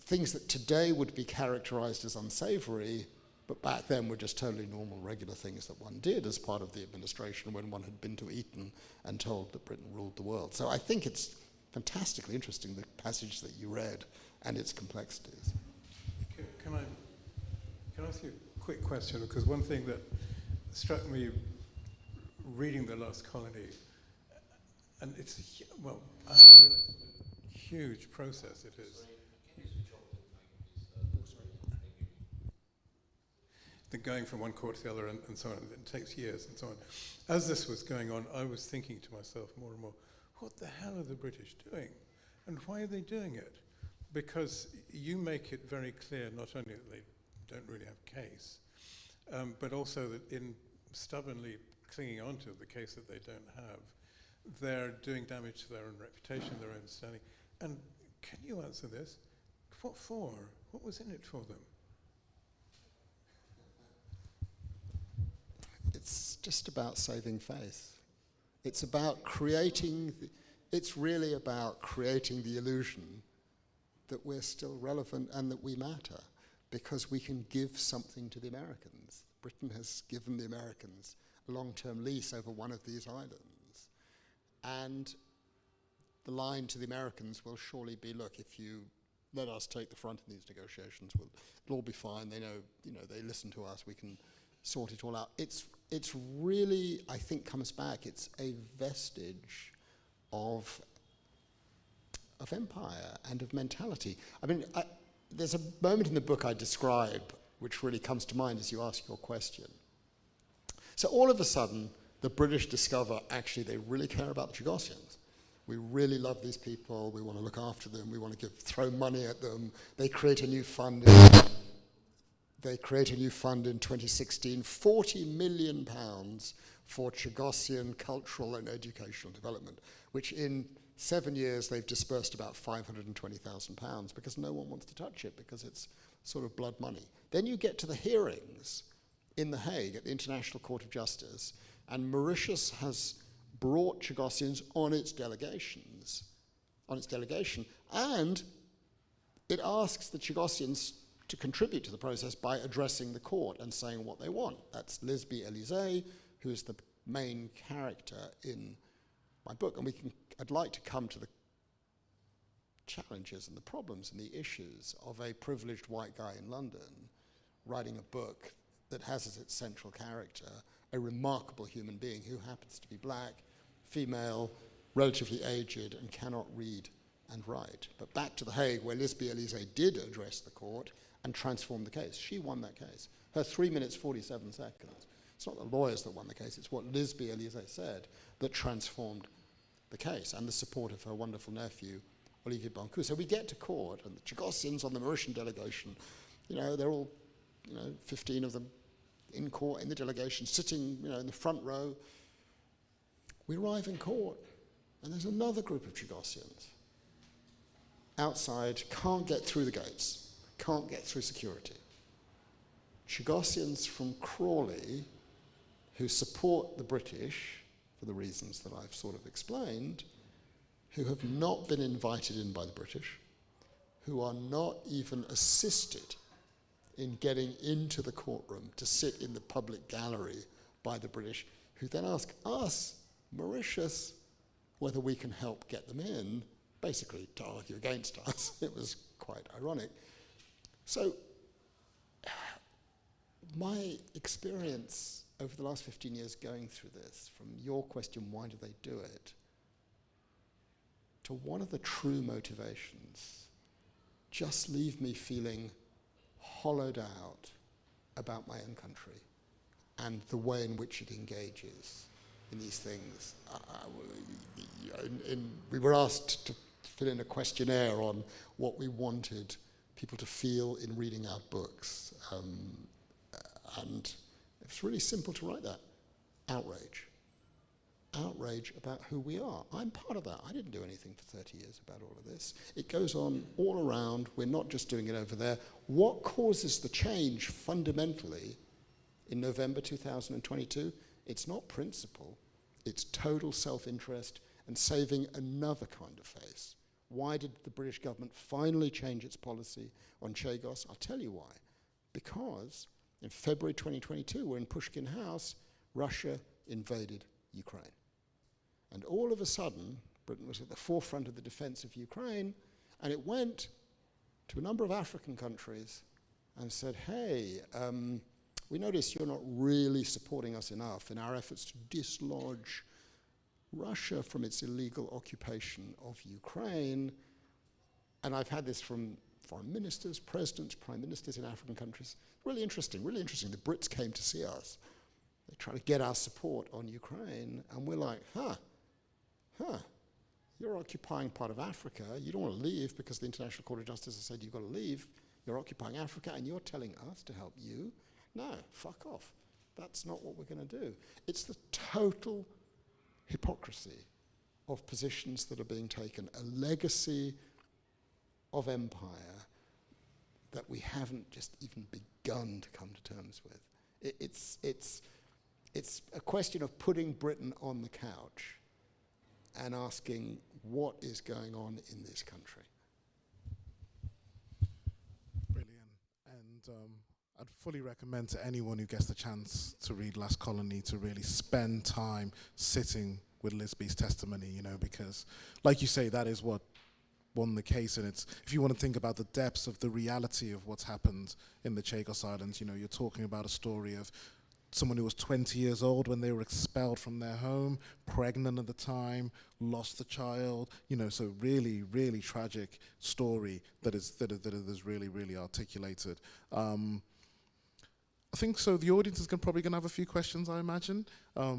things that today would be characterized as unsavory, but back then were just totally normal, regular things that one did as part of the administration when one had been to Eton and told that Britain ruled the world. So I think it's fantastically interesting, the passage that you read and its complexities. Can I ask you a quick question? Because one thing that struck me reading The Lost Colony, and it's, well, I didn't realize what a huge process it is. The going from one court to the other and so on, it takes years and so on. As this was going on, I was thinking to myself more and more, what the hell are the British doing? And why are they doing it? Because you make it very clear not only that they don't really have a case, but also that in stubbornly clinging on to the case that they don't have, they're doing damage to their own reputation, their own standing. And can you answer this? What for? What was in it for them? It's just about saving face. It's about creating, it's really about creating the illusion that we're still relevant and that we matter, because we can give something to the Americans. Britain has given the Americans a long-term lease over one of these islands. And the line to the Americans will surely be, look, if you let us take the front in these negotiations, it'll all be fine. They know, they listen to us, we can sort it all out. It's really, I think, comes back. It's a vestige of empire and of mentality. I mean, there's a moment in the book I describe which really comes to mind as you ask your question. So all of a sudden, the British discover actually they really care about the Chagossians. We really love these people, we want to look after them, we want to throw money at them. They create a new fund. They create a new fund in 2016, £40 million for Chagossian cultural and educational development, which in 7 years they've dispersed about £520,000 because no one wants to touch it because it's sort of blood money. Then you get to the hearings in The Hague at the International Court of Justice, and Mauritius has brought Chagossians on its delegation, and it asks the Chagossians to contribute to the process by addressing the court and saying what they want. That's Lisby Elysée, who's the main character in my book, and I'd like to come to the challenges and the problems and the issues of a privileged white guy in London writing a book that has as its central character a remarkable human being who happens to be black, female, relatively aged, and cannot read and write. But back to The Hague, where Lisby Elysée did address the court and transform the case. She won that case. Her 3 minutes, 47 seconds. It's not the lawyers that won the case, it's what Lisby Elysée said that transformed the case, and the support of her wonderful nephew, Olivier Bancou. So we get to court, and the Chagossians on the Mauritian delegation, they're all, 15 of them in court, in the delegation, sitting, in the front row. We arrive in court, and there's another group of Chagossians outside, can't get through the gates, can't get through security. Chagossians from Crawley, who support the British, for the reasons that I've sort of explained, who have not been invited in by the British, who are not even assisted in getting into the courtroom to sit in the public gallery by the British, who then ask us, Mauritius, whether we can help get them in, basically to argue against us. It was quite ironic. So my experience over the last 15 years going through this, from your question, why do they do it, to one of the true motivations, just leave me feeling hollowed out about my own country and the way in which it engages in these things. We were asked to fill in a questionnaire on what we wanted people to feel in reading our books. And it's really simple to write that. Outrage. Outrage about who we are. I'm part of that. I didn't do anything for 30 years about all of this. It goes on all around. We're not just doing it over there. What causes the change fundamentally in November 2022? It's not principle. It's total self-interest and saving another kind of face. Why did the British government finally change its policy on Chagos? I'll tell you why. Because in February 2022, we're in Pushkin House, Russia invaded Ukraine. And all of a sudden, Britain was at the forefront of the defense of Ukraine, and it went to a number of African countries and said, hey, we notice you're not really supporting us enough in our efforts to dislodge Russia from its illegal occupation of Ukraine. And I've had this from foreign ministers, presidents, prime ministers in African countries. Really interesting, really interesting. The Brits came to see us. They try to get our support on Ukraine, and we're like, you're occupying part of Africa. You don't want to leave because the International Court of Justice has said you've got to leave. You're occupying Africa, and you're telling us to help you. No, fuck off. That's not what we're going to do. It's the total hypocrisy of positions that are being taken, a legacy of empire that we haven't just even begun to come to terms with. It's a question of putting Britain on the couch and asking what is going on in this country. I'd fully recommend to anyone who gets the chance to read Last Colony to really spend time sitting with Lisby's testimony, you know, because, like you say, that is what won the case. And it's, if you want to think about the depths of the reality of what's happened in the Chagos Islands, you know, you're talking about a story of someone who was 20 years old when they were expelled from their home, pregnant at the time, lost a child, you know, so really, really tragic story that is really, really articulated. I think so. The audience is probably going to have a few questions, I imagine. I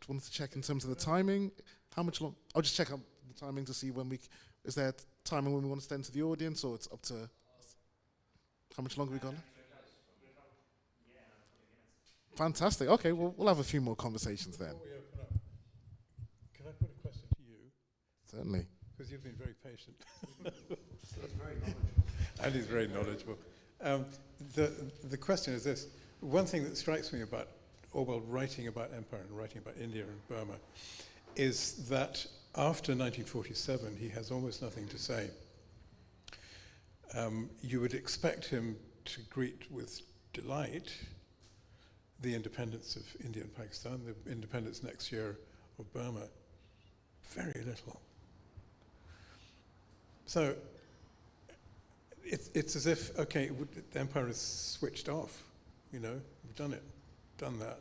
wanted to check in terms of the timing. How much long? I'll just check out the timing to see when we. Is there timing when we want to stand to the audience, or it's up to? How much longer we got? Fantastic. Okay, well, we'll have a few more conversations then. Before we open up, can I put a question to you? Certainly. Because you've been very patient. He's very knowledgeable. And he's very knowledgeable. The question is this. One thing that strikes me about Orwell writing about empire and writing about India and Burma is that after 1947, he has almost nothing to say. You would expect him to greet with delight the independence of India and Pakistan, the independence next year of Burma. Very little. So it's as if, okay, the empire is switched off, you know, we've done it, done that.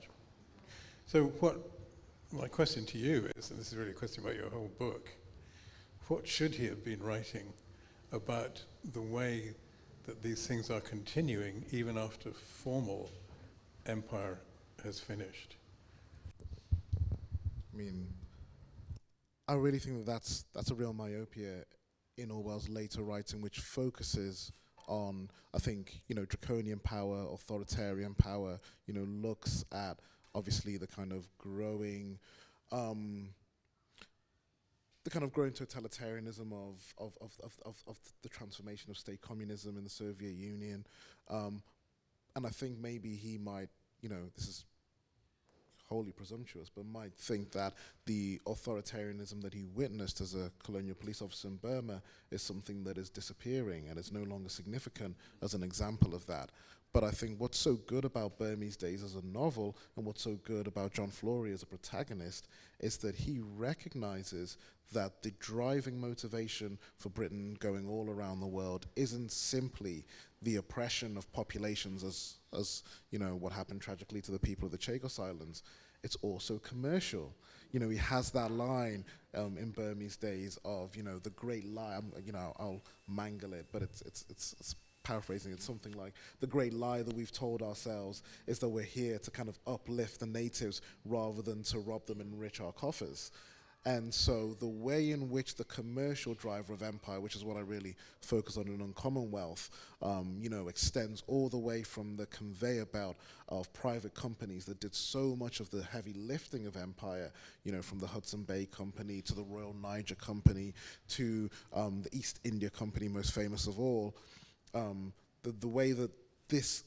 So what my question to you is, and this is really a question about your whole book, what should he have been writing about the way that these things are continuing even after formal empire has finished? I mean, I really think that's a real myopia in Orwell's later writing, which focuses on, I think, you know, draconian power, authoritarian power, you know, looks at obviously the kind of growing totalitarianism of the transformation of state communism in the Soviet Union. And I think maybe he might, you know, this is wholly presumptuous, but might think that the authoritarianism that he witnessed as a colonial police officer in Burma is something that is disappearing and is no longer significant as an example of that. But I think what's so good about Burmese Days as a novel, and what's so good about John Flory as a protagonist, is that he recognizes that the driving motivation for Britain going all around the world isn't simply the oppression of populations as you know, what happened tragically to the people of the Chagos Islands. It's also commercial. You know, he has that line in Burmese Days of, you know, the great lie, you know, I'll mangle it, but it's paraphrasing, it's something like, the great lie that we've told ourselves is that we're here to kind of uplift the natives rather than to rob them and enrich our coffers. And so the way in which the commercial driver of empire, which is what I really focus on in Uncommon Wealth, you know, extends all the way from the conveyor belt of private companies that did so much of the heavy lifting of empire, you know, from the Hudson Bay Company to the Royal Niger Company to the East India Company, most famous of all. The way that this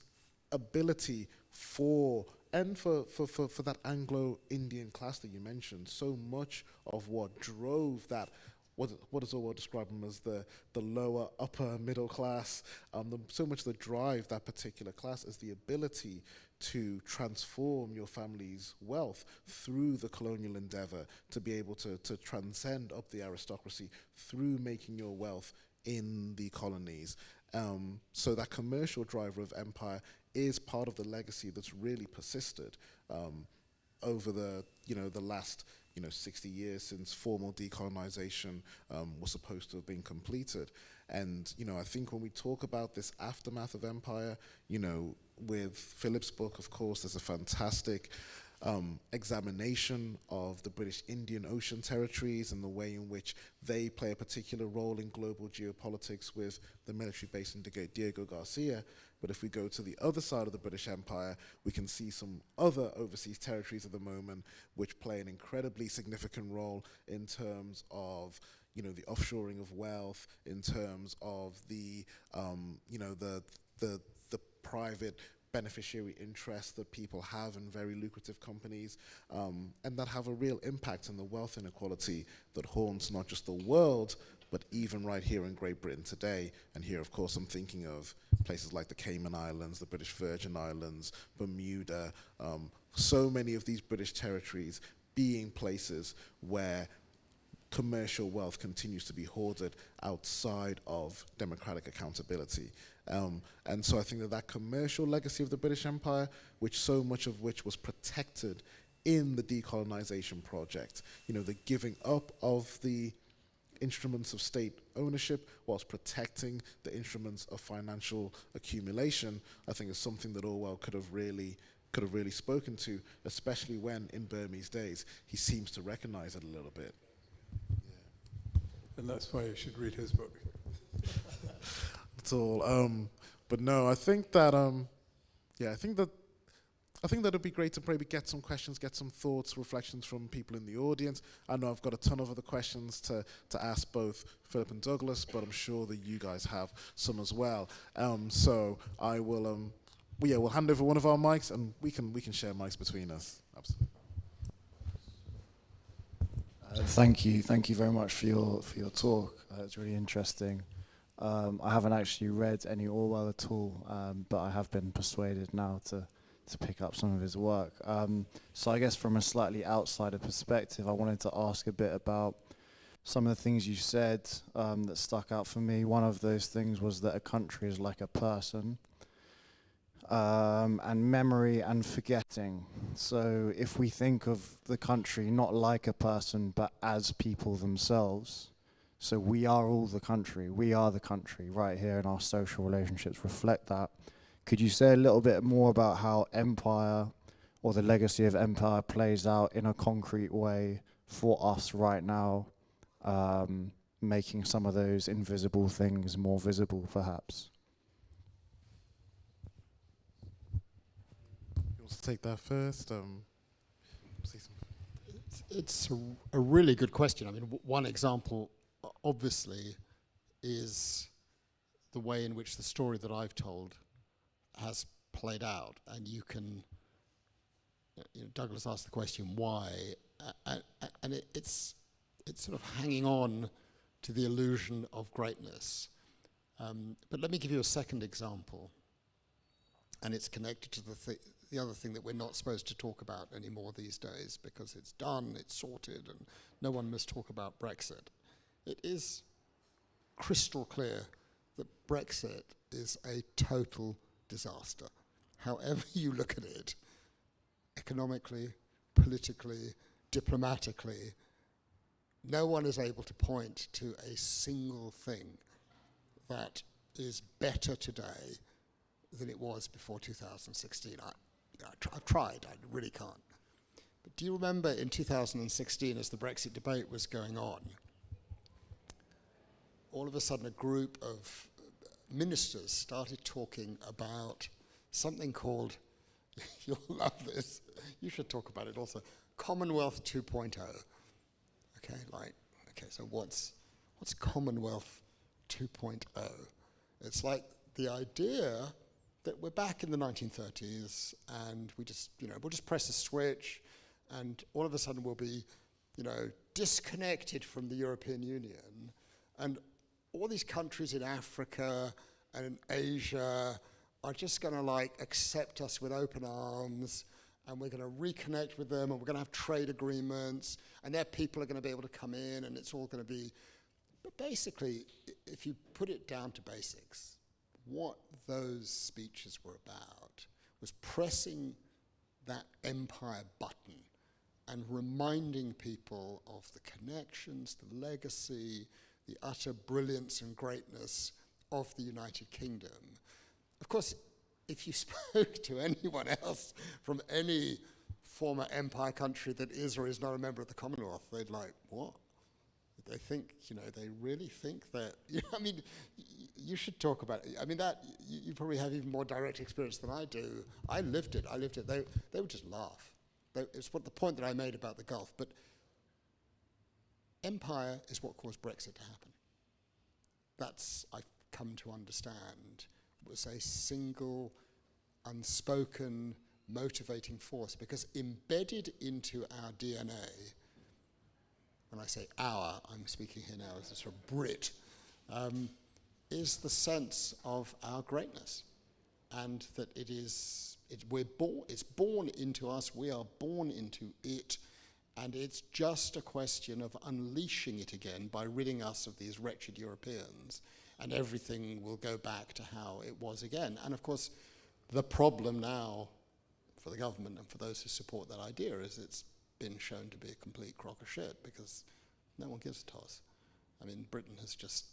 ability for that Anglo-Indian class that you mentioned, so much of what drove that, what does Orwell describe them as, the lower, upper middle class, so much that drive that particular class is the ability to transform your family's wealth through the colonial endeavor, to be able to transcend up the aristocracy through making your wealth in the colonies. So that commercial driver of empire is part of the legacy that's really persisted over the last 60 years since formal decolonization was supposed to have been completed. And I think when we talk about this aftermath of empire, with Phillipe's book, of course, there's a fantastic examination of the British Indian Ocean territories and the way in which they play a particular role in global geopolitics with the military base in Diego Garcia. But if we go to the other side of the British Empire, we can see some other overseas territories at the moment which play an incredibly significant role in terms of the offshoring of wealth, in terms of the private beneficiary interests that people have in very lucrative companies, and that have a real impact on the wealth inequality that haunts not just the world, but even right here in Great Britain today, and here of course I'm thinking of places like the Cayman Islands, the British Virgin Islands, Bermuda, so many of these British territories being places where commercial wealth continues to be hoarded outside of democratic accountability. And so I think that that commercial legacy of the British Empire, which so much of which was protected in the decolonization project, you know, the giving up of the instruments of state ownership whilst protecting the instruments of financial accumulation, I think is something that Orwell could have really spoken to, especially when in Burmese Days he seems to recognize it a little bit. And that's why you should read his book. That's all. But no, I think that I think that it'd be great to maybe get some questions, get some thoughts, reflections from people in the audience. I know I've got a ton of other questions to ask both Phillipe and Douglas, but I'm sure that you guys have some as well. So I will, we'll hand over one of our mics, and we can share mics between us. Absolutely. Thank you very much for your talk. It's really interesting. I haven't actually read any Orwell at all, but I have been persuaded now to pick up some of his work. So I guess from a slightly outsider perspective, I wanted to ask a bit about some of the things you said that stuck out for me. One of those things was that a country is like a person, and memory and forgetting. So if we think of the country not like a person, but as people themselves, so we are all the country, we are the country right here, and our social relationships reflect that. Could you say a little bit more about how empire, or the legacy of empire, plays out in a concrete way for us right now, making some of those invisible things more visible, perhaps? You want to take that first? It's a really good question. I mean, one example, obviously, is the way in which the story that I've told has played out, and you can, Douglas asked the question why, and it's sort of hanging on to the illusion of greatness. But let me give you a second example, and it's connected to the other thing that we're not supposed to talk about anymore these days, because it's done, it's sorted, and no one must talk about Brexit. It is crystal clear that Brexit is a total disaster. However you look at it, economically, politically, diplomatically, no one is able to point to a single thing that is better today than it was before 2016. I've tried, I really can't. But do you remember in 2016, as the Brexit debate was going on, all of a sudden a group of ministers started talking about something called, you'll love this, you should talk about it also, Commonwealth 2.0. Okay, so what's Commonwealth 2.0? It's like the idea that we're back in the 1930s and we'll just press a switch and all of a sudden we'll be, disconnected from the European Union, and all these countries in Africa and in Asia are just going to accept us with open arms, and we're going to reconnect with them, and we're going to have trade agreements, and their people are going to be able to come in, and it's all going to be. But basically, if you put it down to basics, what those speeches were about was pressing that empire button and reminding people of the connections, the legacy, the utter brilliance and greatness of the United Kingdom. Of course, if you spoke to anyone else from any former empire country that is or is not a member of the Commonwealth, they'd what? They think, they really think that, you should talk about it. I mean, that, you probably have even more direct experience than I do. I lived it. They would just laugh. It's the point that I made about the Gulf. But empire is what caused Brexit to happen. That's, I've come to understand, was a single, unspoken, motivating force, because embedded into our DNA when I say our, I'm speaking here now as a sort of Brit, is the sense of our greatness, and that it's born into us, we are born into it, and it's just a question of unleashing it again by ridding us of these wretched Europeans, and everything will go back to how it was again. And of course, the problem now for the government and for those who support that idea is it's been shown to be a complete crock of shit, because no one gives a toss. I mean, Britain has just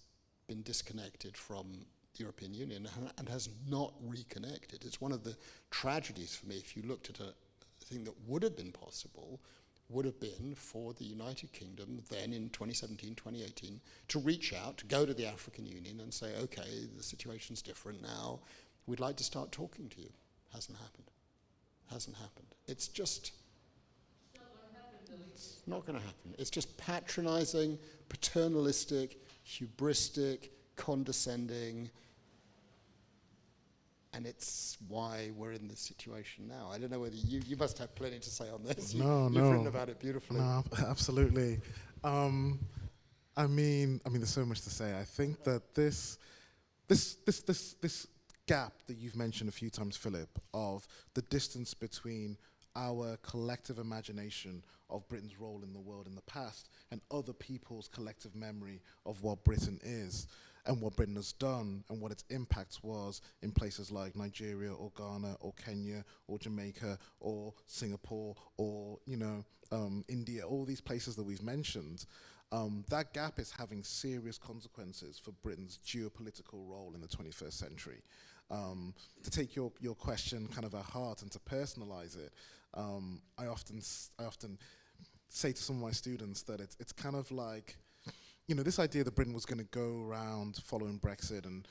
been disconnected from the European Union and has not reconnected. It's one of the tragedies for me. If you looked at a thing that would have been possible, would have been for the United Kingdom then in 2017, 2018, to reach out, to go to the African Union and say, okay, the situation's different now, we'd like to start talking to you. Hasn't happened. Hasn't happened. It's just, it's not going to happen. It's just patronizing, paternalistic, hubristic, condescending, and it's why we're in this situation now. I don't know whether you must have plenty to say on this. You've written about it beautifully. No, absolutely. I mean, there's so much to say. I think that this gap that you've mentioned a few times, Philip, of the distance between our collective imagination of Britain's role in the world in the past and other people's collective memory of what Britain is and what Britain has done and what its impact was in places like Nigeria or Ghana or Kenya or Jamaica or Singapore or, India, all these places that we've mentioned. That gap is having serious consequences for Britain's geopolitical role in the 21st century. To take your question kind of at heart and to personalize it, I often say to some of my students that it's kind of like, this idea that Britain was going to go around following Brexit and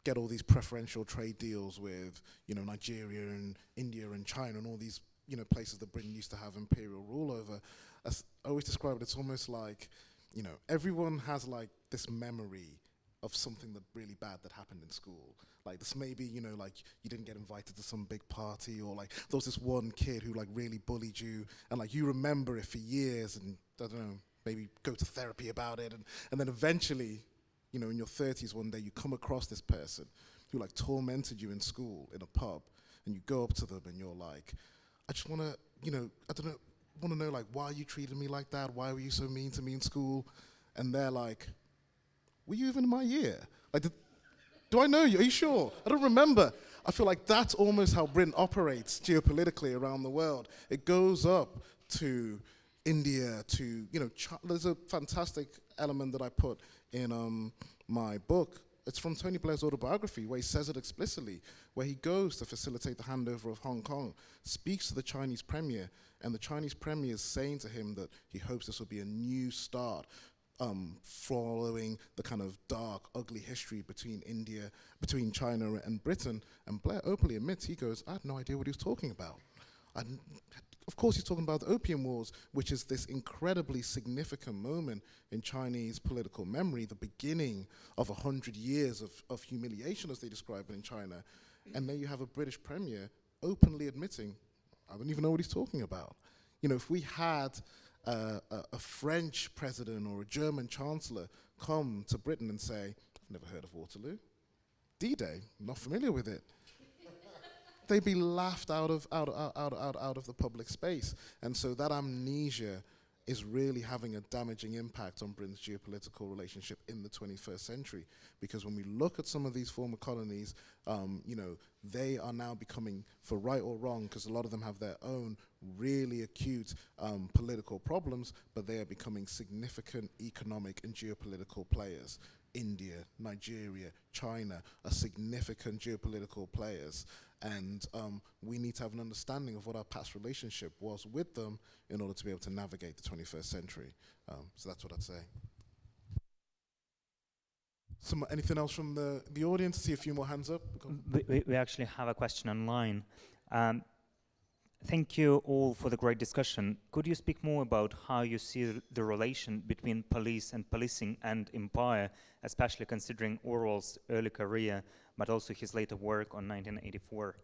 get all these preferential trade deals with, Nigeria and India and China and all these, places that Britain used to have imperial rule over. As I always describe it, it's almost like, everyone has like this memory of something that really bad that happened in school. Like this maybe, like you didn't get invited to some big party, or like there was this one kid who like really bullied you, and like you remember it for years, and I don't know, maybe go to therapy about it, and then eventually, in your 30s one day you come across this person who like tormented you in school in a pub, and you go up to them and you're like, I just want to know like why you treated me like that, why were you so mean to me in school? And they're like, were you even in my year? Like, do I know you? Are you sure? I don't remember. I feel like that's almost how Britain operates geopolitically around the world. It goes up to India, to, there's a fantastic element that I put in my book. It's from Tony Blair's autobiography, where he says it explicitly, where he goes to facilitate the handover of Hong Kong, speaks to the Chinese premier, and the Chinese premier is saying to him that he hopes this will be a new start, following the kind of dark, ugly history between China and Britain. And Blair openly admits, he goes, I had no idea what he was talking about. Of course, he's talking about the Opium Wars, which is this incredibly significant moment in Chinese political memory, the beginning of 100 years of humiliation, as they describe it in China. And then you have a British premier openly admitting, I don't even know what he's talking about. If we had a French president or a German chancellor come to Britain and say, I've never heard of Waterloo, D-Day, not familiar with it, they'd be laughed out of the public space. And so that amnesia is really having a damaging impact on Britain's geopolitical relationship in the 21st century. Because when we look at some of these former colonies, they are now becoming, for right or wrong, because a lot of them have their own really acute political problems, but they are becoming significant economic and geopolitical players. India, Nigeria, China are significant geopolitical players. And we need to have an understanding of what our past relationship was with them in order to be able to navigate the 21st century. So that's what I'd say. Anything else from the audience? See a few more hands up. We actually have a question online. Thank you all for the great discussion. Could you speak more about how you see the relation between police and policing and empire, especially considering Orwell's early career, but also his later work on 1984?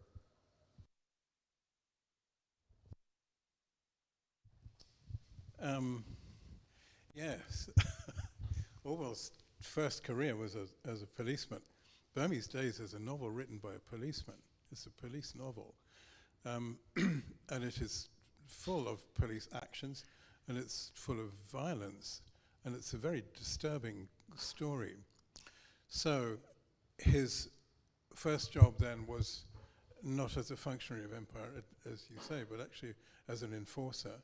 Yes. Orwell's first career was as a policeman. Burmese Days is a novel written by a policeman. It's a police novel. And it is full of police actions, and it's full of violence, and it's a very disturbing story. So his first job then was not as a functionary of empire, as you say, but actually as an enforcer.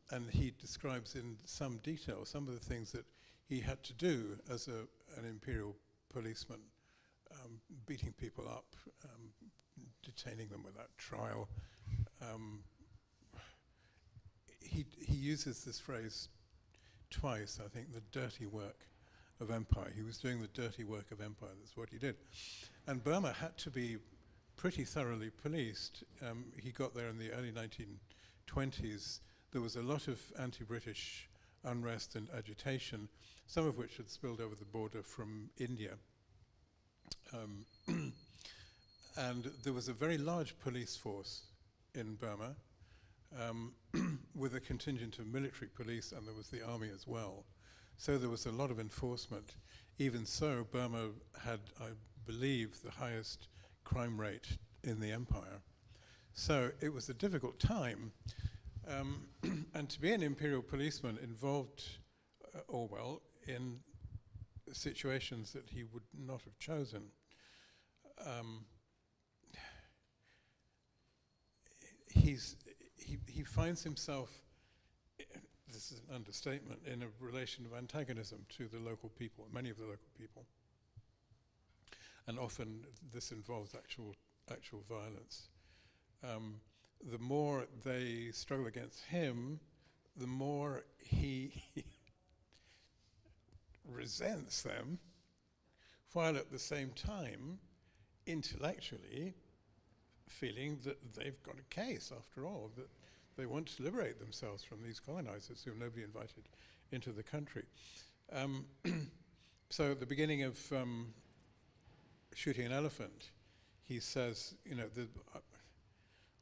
And he describes in some detail some of the things that he had to do as an imperial policeman, beating people up, detaining them without trial. He uses this phrase twice, I think, the dirty work of empire. He was doing the dirty work of empire, that's what he did. And Burma had to be pretty thoroughly policed. He got there in the early 1920s. There was a lot of anti-British unrest and agitation, some of which had spilled over the border from India. And there was a very large police force in Burma, with a contingent of military police, and there was the army as well. So there was a lot of enforcement. Even so, Burma had, I believe, the highest crime rate in the empire. So it was a difficult time. And to be an imperial policeman involved Orwell in situations that he would not have chosen. He finds himself, this is an understatement, in a relation of antagonism to the local people, many of the local people. And often this involves actual violence. The more they struggle against him, the more he resents them, while at the same time, intellectually, feeling that they've got a case, after all, that they want to liberate themselves from these colonizers who nobody invited into the country. So at the beginning of Shooting an Elephant, he says, you know,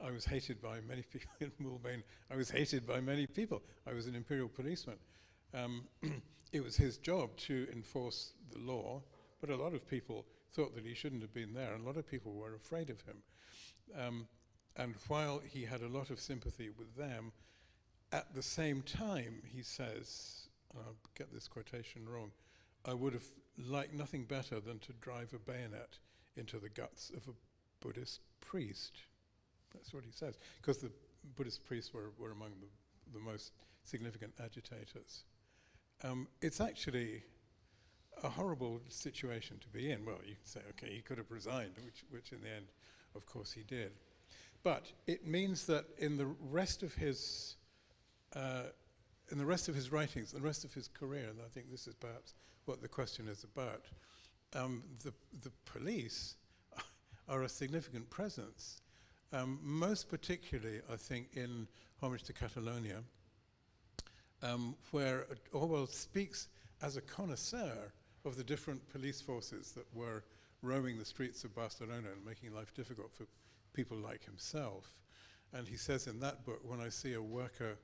I was hated by many people in Mulbane. I was hated by many people. I was an imperial policeman. It was his job to enforce the law, but a lot of people thought that he shouldn't have been there, and a lot of people were afraid of him. And while he had a lot of sympathy with them, at the same time, he says, and I'll get this quotation wrong, I would have liked nothing better than to drive a bayonet into the guts of a Buddhist priest. That's what he says, because the Buddhist priests were among the most significant agitators. It's actually a horrible situation to be in. Well, you can say, okay, he could have resigned, which in the end, of course, he did. But it means that in the rest of his writings, the rest of his career, and I think this is perhaps what the question is about, the police are a significant presence. Most particularly, I think, in Homage to Catalonia, where Orwell speaks as a connoisseur of the different police forces that were roaming the streets of Barcelona and making life difficult for people like himself. And he says in that book, when I see a worker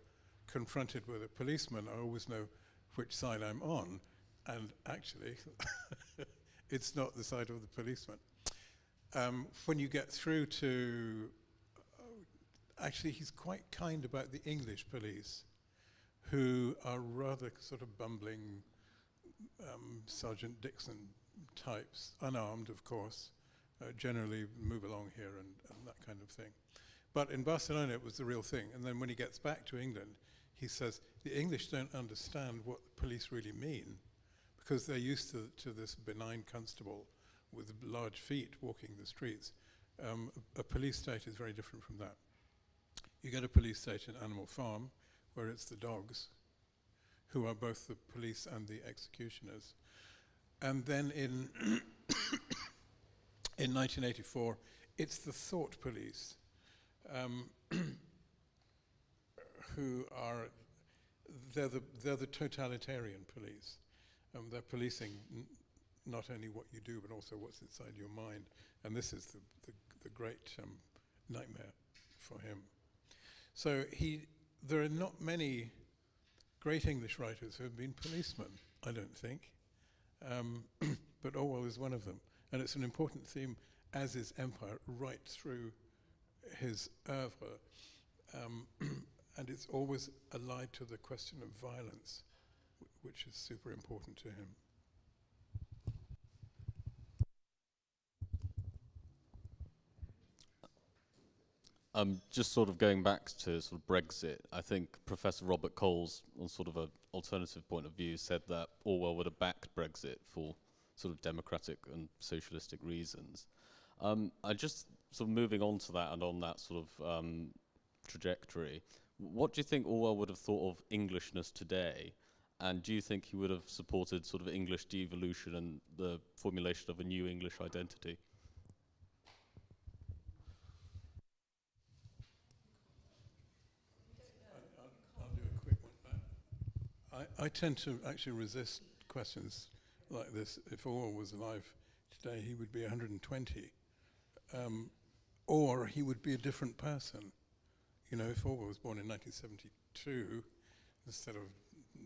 confronted with a policeman, I always know which side I'm on. And actually, it's not the side of the policeman. When you get through to, actually he's quite kind about the English police, who are rather sort of bumbling Sergeant Dixon types, unarmed of course, generally move along here and that kind of thing. But in Barcelona it was the real thing, and then when he gets back to England, he says, the English don't understand what police really mean, because they're used to this benign constable with large feet walking the streets. A police state is very different from that. You get a police state in Animal Farm, where it's the dogs, who are both the police and the executioners. And then in 1984, it's the thought police, who are, they're the totalitarian police. They're policing not only what you do, but also what's inside your mind. And this is the great nightmare for him. So there are not many great English writers who have been policemen, I don't think. But Orwell is one of them. And it's an important theme, as is Empire, right through his oeuvre. And it's always allied to the question of violence, which is super important to him. Just sort of going back to sort of Brexit, I think Professor Robert Coles, on sort of an alternative point of view, said that Orwell would have backed Brexit for sort of democratic and socialistic reasons. I just sort of moving on to that and on that sort of trajectory, what do you think Orwell would have thought of Englishness today? And do you think he would have supported sort of English devolution and the formulation of a new English identity? I'll do a quick one. I tend to actually resist questions like this. If Orwell was alive today, he would be 120. Or he would be a different person. You know, if Orwell was born in 1972 instead of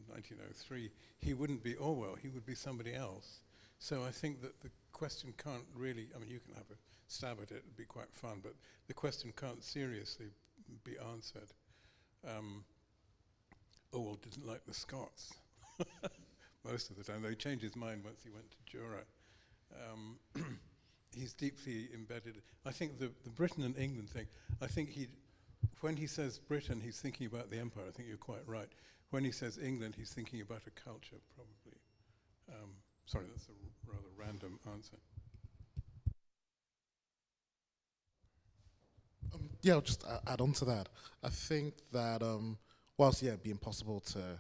1903, he wouldn't be Orwell, he would be somebody else. So I think that the question can't really, I mean, you can have a stab at it, it'd be quite fun, but the question can't seriously be answered. Orwell didn't like the Scots most of the time, though he changed his mind once he went to Jura. He's deeply embedded. I think the Britain and England thing, I think when he says Britain, he's thinking about the empire. I think you're quite right. When he says England, he's thinking about a culture, probably. Sorry, that's a rather random answer. Yeah, I'll just add on to that. I think that whilst, yeah, it'd be impossible to,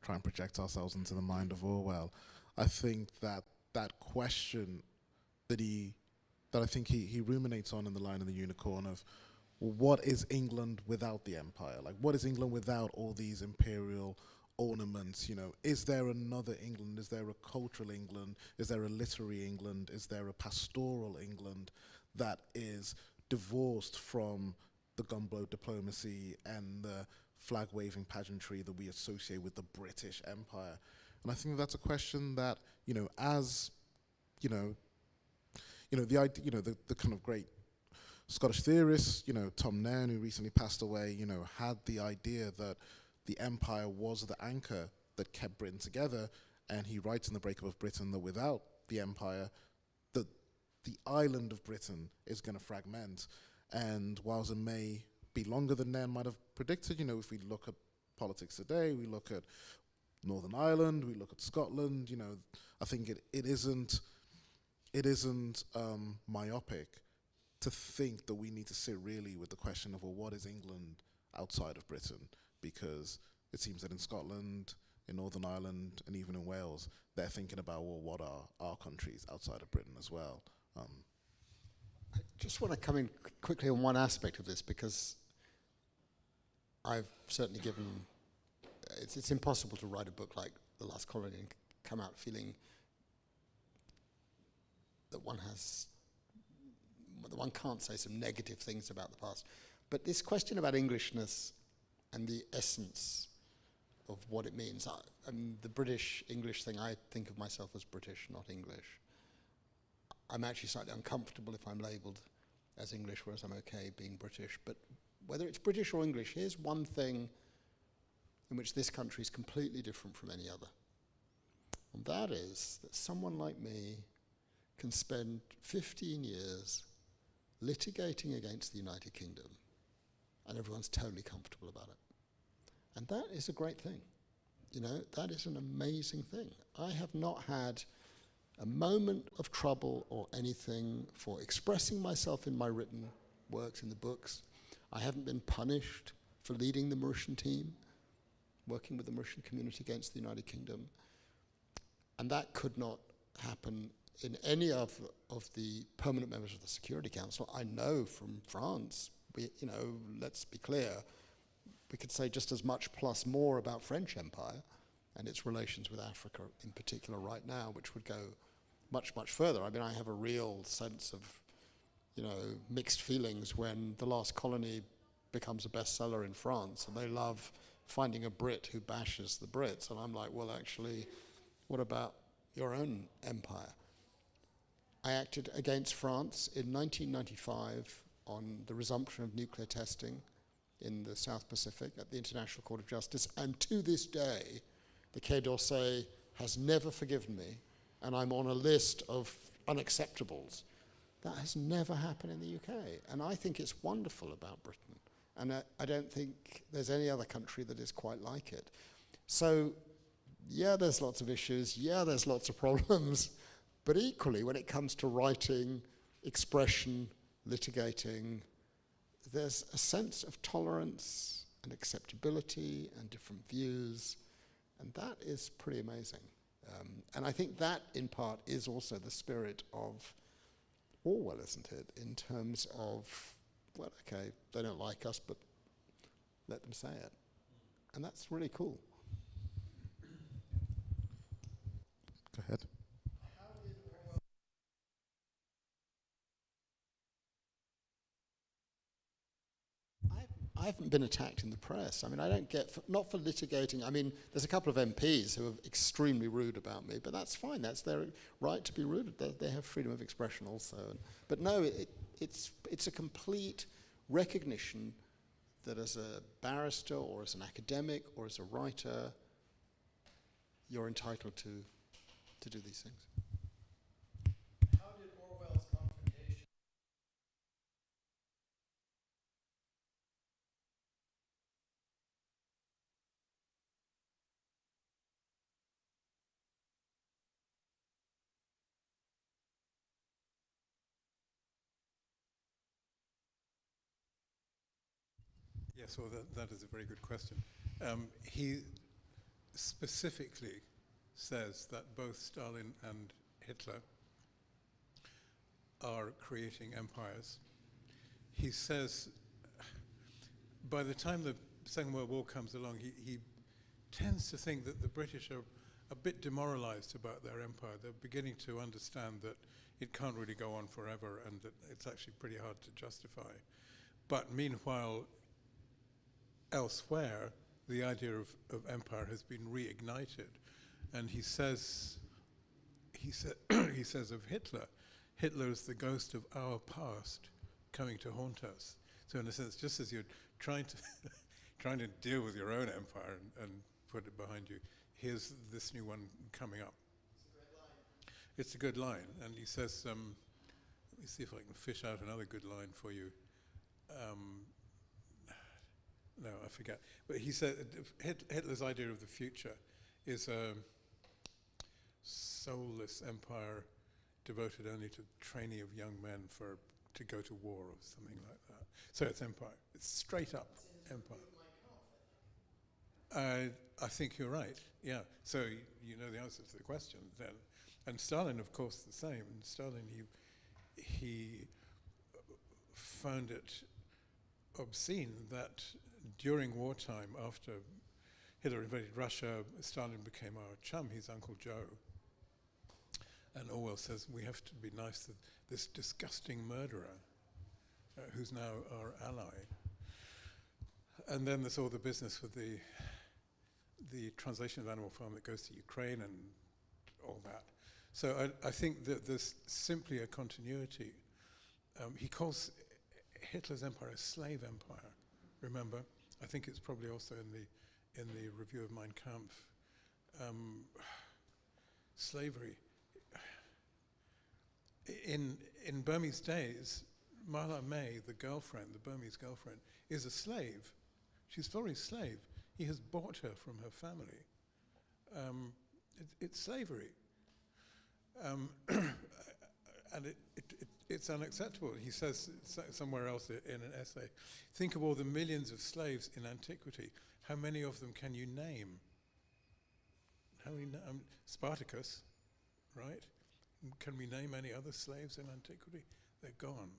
try and project ourselves into the mind of Orwell, I think that that question that I think he ruminates on in The Lion and the Unicorn of, well, what is England without the empire? Like, what is England without all these imperial ornaments? Is there another England? Is there a cultural England? Is there a literary England? Is there a pastoral England that is divorced from the gunboat diplomacy and the flag-waving pageantry that we associate with the British Empire? And I think that's a question that, as, the idea, the kind of great Scottish theorist, Tom Nairn, who recently passed away, had the idea that the empire was the anchor that kept Britain together, and he writes in The Breakup of Britain that without the empire, the island of Britain is going to fragment. And whilst it may be longer than Nairn might have predicted, if we look at politics today, we look at Northern Ireland, we look at Scotland, I think it isn't myopic to think that we need to sit really with the question of, well, what is England outside of Britain? Because it seems that in Scotland, in Northern Ireland, and even in Wales, they're thinking about, well, what are our countries outside of Britain as well? I just want to come in quickly on one aspect of this, because I've certainly given, it's impossible to write a book like The Last Colony and come out feeling that one can't say some negative things about the past. But this question about Englishness and the essence of what it means, the British English thing, I think of myself as British, not English. I'm actually slightly uncomfortable if I'm labelled as English, whereas I'm okay being British. But whether it's British or English, here's one thing in which this country is completely different from any other. And that is that someone like me can spend 15 years litigating against the United Kingdom, and everyone's totally comfortable about it. And that is a great thing. That is an amazing thing. I have not had a moment of trouble or anything for expressing myself in my written works, in the books. I haven't been punished for leading the Mauritian team, working with the Mauritian community against the United Kingdom. And that could not happen in any of the permanent members of the Security Council. I know from France, let's be clear, we could say just as much plus more about French Empire and its relations with Africa in particular right now, which would go much, much further. I mean, I have a real sense of, mixed feelings when The Last Colony becomes a bestseller in France, and they love finding a Brit who bashes the Brits. And I'm like, well, actually, what about your own empire? I acted against France in 1995 on the resumption of nuclear testing in the South Pacific at the International Court of Justice, and to this day, the Quai d'Orsay has never forgiven me, and I'm on a list of unacceptables. That has never happened in the UK, and I think it's wonderful about Britain, and I don't think there's any other country that is quite like it. So, yeah, there's lots of issues, yeah, there's lots of problems, but equally, when it comes to writing, expression, litigating, there's a sense of tolerance and acceptability and different views, and that is pretty amazing. And I think that, in part, is also the spirit of Orwell, isn't it? In terms of, well, okay, they don't like us, but let them say it. And that's really cool. Go ahead. I haven't been attacked in the press. I mean, I don't get, not for litigating. I mean, there's a couple of MPs who are extremely rude about me, but that's fine. That's their right to be rude. They have freedom of expression also. But no, it's a complete recognition that as a barrister or as an academic or as a writer, you're entitled to do these things. How did Orwell's confrontation? Yes, well, that is a very good question. He specifically says that both Stalin and Hitler are creating empires. He says, by the time the Second World War comes along, he tends to think that the British are a bit demoralized about their empire. They're beginning to understand that it can't really go on forever and that it's actually pretty hard to justify. But meanwhile, elsewhere, the idea of empire has been reignited. And he says of Hitler, Hitler is the ghost of our past coming to haunt us. So in a sense, just as you're trying to deal with your own empire and put it behind you, here's this new one coming up. It's a good line. And he says, let me see if I can fish out another good line for you. No, I forget. But he said Hitler's idea of the future is a soulless empire devoted only to training of young men to go to war or something like that. So it's empire. It's straight up empire. I think you're right. Yeah. So you know the answer to the question then. And Stalin, of course, the same. And Stalin, he found it obscene that during wartime, after Hitler invaded Russia, Stalin became our chum, his Uncle Joe. And Orwell says, we have to be nice to this disgusting murderer who's now our ally. And then there's all the business with the translation of Animal Farm that goes to Ukraine and all that. So I think that there's simply a continuity. He calls Hitler's empire a slave empire, remember? I think it's probably also in the review of Mein Kampf. Slavery. In Burmese Days, Mala May, the Burmese girlfriend, is a slave. She's Florey's slave. He has bought her from her family. It's slavery. And it's unacceptable. He says somewhere else in an essay, think of all the millions of slaves in antiquity. How many of them can you name? How many? Spartacus, right? Can we name any other slaves in antiquity? They're gone.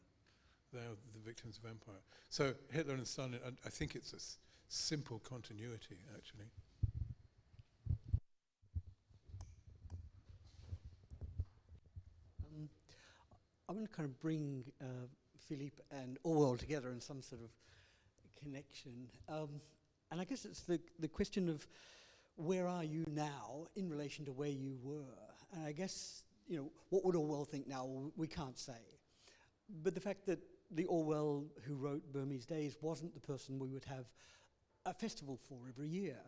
They're the victims of empire. So Hitler and Stalin, I think it's a simple continuity, actually. I want to kind of bring Phillipe and Orwell together in some sort of connection. And I guess it's the question of where are you now in relation to where you were? And I guess, you know, what would Orwell think now? We can't say. But the fact that the Orwell who wrote Burmese Days wasn't the person we would have a festival for every year.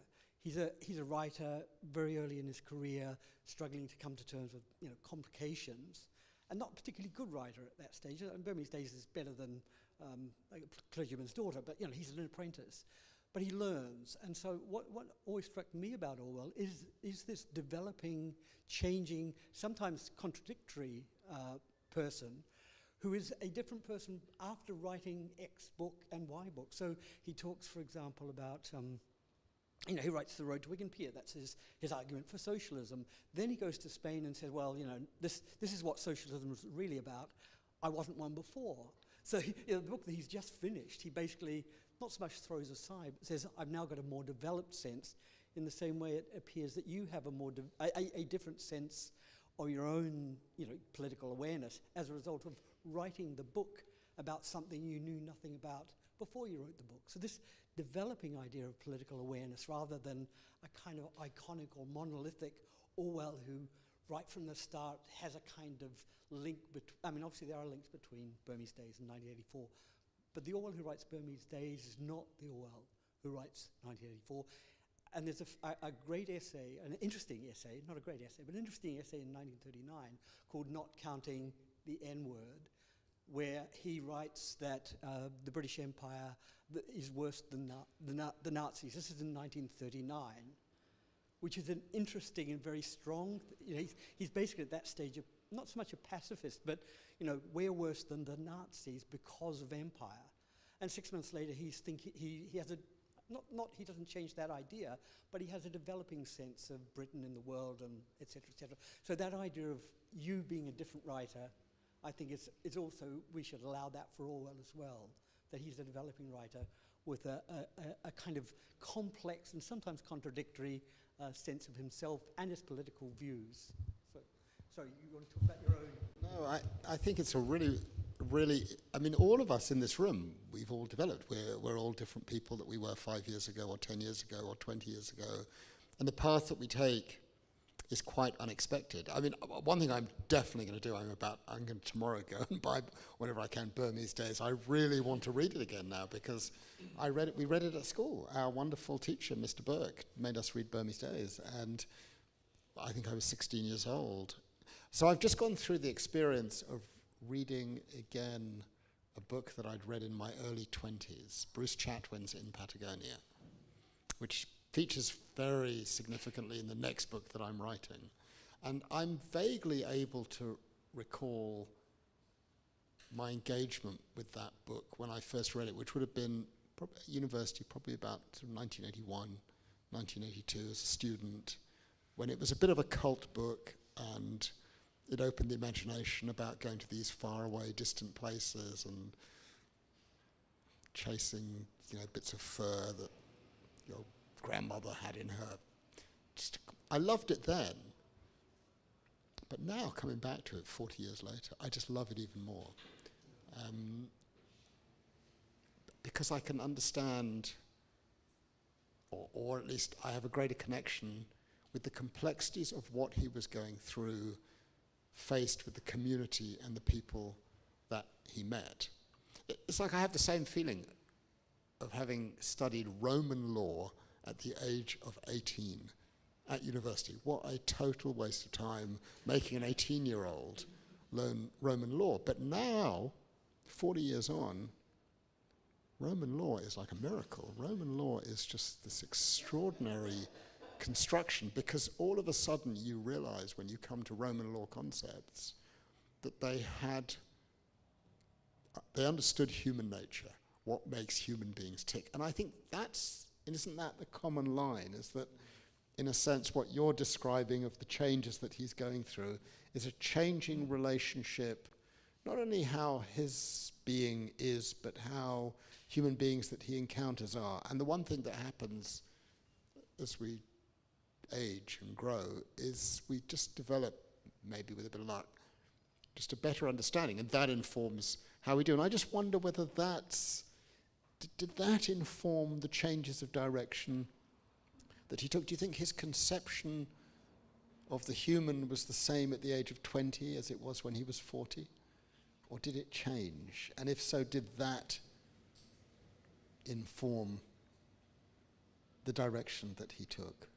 He's a writer very early in his career, struggling to come to terms with, you know, complications, and not a particularly good writer at that stage. And Burmese Days is better than a Clergyman's Daughter, but, you know, he's an apprentice. But he learns. And so what always struck me about Orwell is this developing, changing, sometimes contradictory person who is a different person after writing X book and Y book. So he talks, for example, about, you know, he writes The Road to Wigan Pier. That's his argument for socialism. Then he goes to Spain and says, well, you know, this is what socialism is really about. I wasn't one before. So you know, the book that he's just finished, he basically not so much throws aside, but says, I've now got a more developed sense, in the same way it appears that you have a different sense of your own, you know, political awareness as a result of writing the book about something you knew nothing about before you wrote the book. So this developing idea of political awareness, rather than a kind of iconic or monolithic Orwell who right from the start has a kind of link between, I mean, obviously there are links between Burmese Days and 1984, but the Orwell who writes Burmese Days is not the Orwell who writes 1984. And there's a great essay, an interesting essay, not a great essay, but an interesting essay in 1939 called Not Counting the N-Word, where he writes that the British Empire is worse than the Nazis. This is in 1939, which is an interesting and very strong, you know, he's basically at that stage not so much a pacifist, but, you know, we're worse than the Nazis because of empire. And 6 months later, he's thinking, he has a, he doesn't change that idea, but he has a developing sense of Britain in the world, and et cetera, et cetera. So that idea of you being a different writer, I think it's also, we should allow that for Orwell as well, that he's a developing writer with a kind of complex and sometimes contradictory sense of himself and his political views. So, sorry, you want to talk about your own? No, I think it's a really, I mean, all of us in this room, we've all developed. We're all different people that we were 5 years ago or 10 years ago or 20 years ago. And the path that we take is quite unexpected. I mean, one thing I'm definitely going to do, I'm going to tomorrow go and buy, whenever I can, Burmese Days. I really want to read it again now, because we read it at school. Our wonderful teacher, Mr. Burke, made us read Burmese Days, and I think I was 16 years old. So I've just gone through the experience of reading again a book that I'd read in my early 20s, Bruce Chatwin's In Patagonia, which features very significantly in the next book that I'm writing. And I'm vaguely able to recall my engagement with that book when I first read it, which would have been probably at university, probably about 1981, 1982 as a student, when it was a bit of a cult book, and it opened the imagination about going to these faraway, distant places and chasing, you know, bits of fur that your grandmother had in her. I loved it then, but now coming back to it 40 years later, I just love it even more. Because I can understand, or at least I have a greater connection with the complexities of what he was going through, faced with the community and the people that he met. It's like I have the same feeling of having studied Roman law at the age of 18 at university. What a total waste of time making an 18-year-old learn Roman law. But now, 40 years on, Roman law is like a miracle. Roman law is just this extraordinary construction, because all of a sudden you realize when you come to Roman law concepts that they understood human nature, what makes human beings tick. And I think isn't that the common line, is that in a sense what you're describing of the changes that he's going through is a changing relationship, not only how his being is, but how human beings that he encounters are. And the one thing that happens as we age and grow is we just develop, maybe with a bit of luck, just a better understanding, and that informs how we do. And I just wonder whether did that inform the changes of direction that he took? Do you think his conception of the human was the same at the age of 20 as it was when he was 40? Or did it change? And if so, did that inform the direction that he took?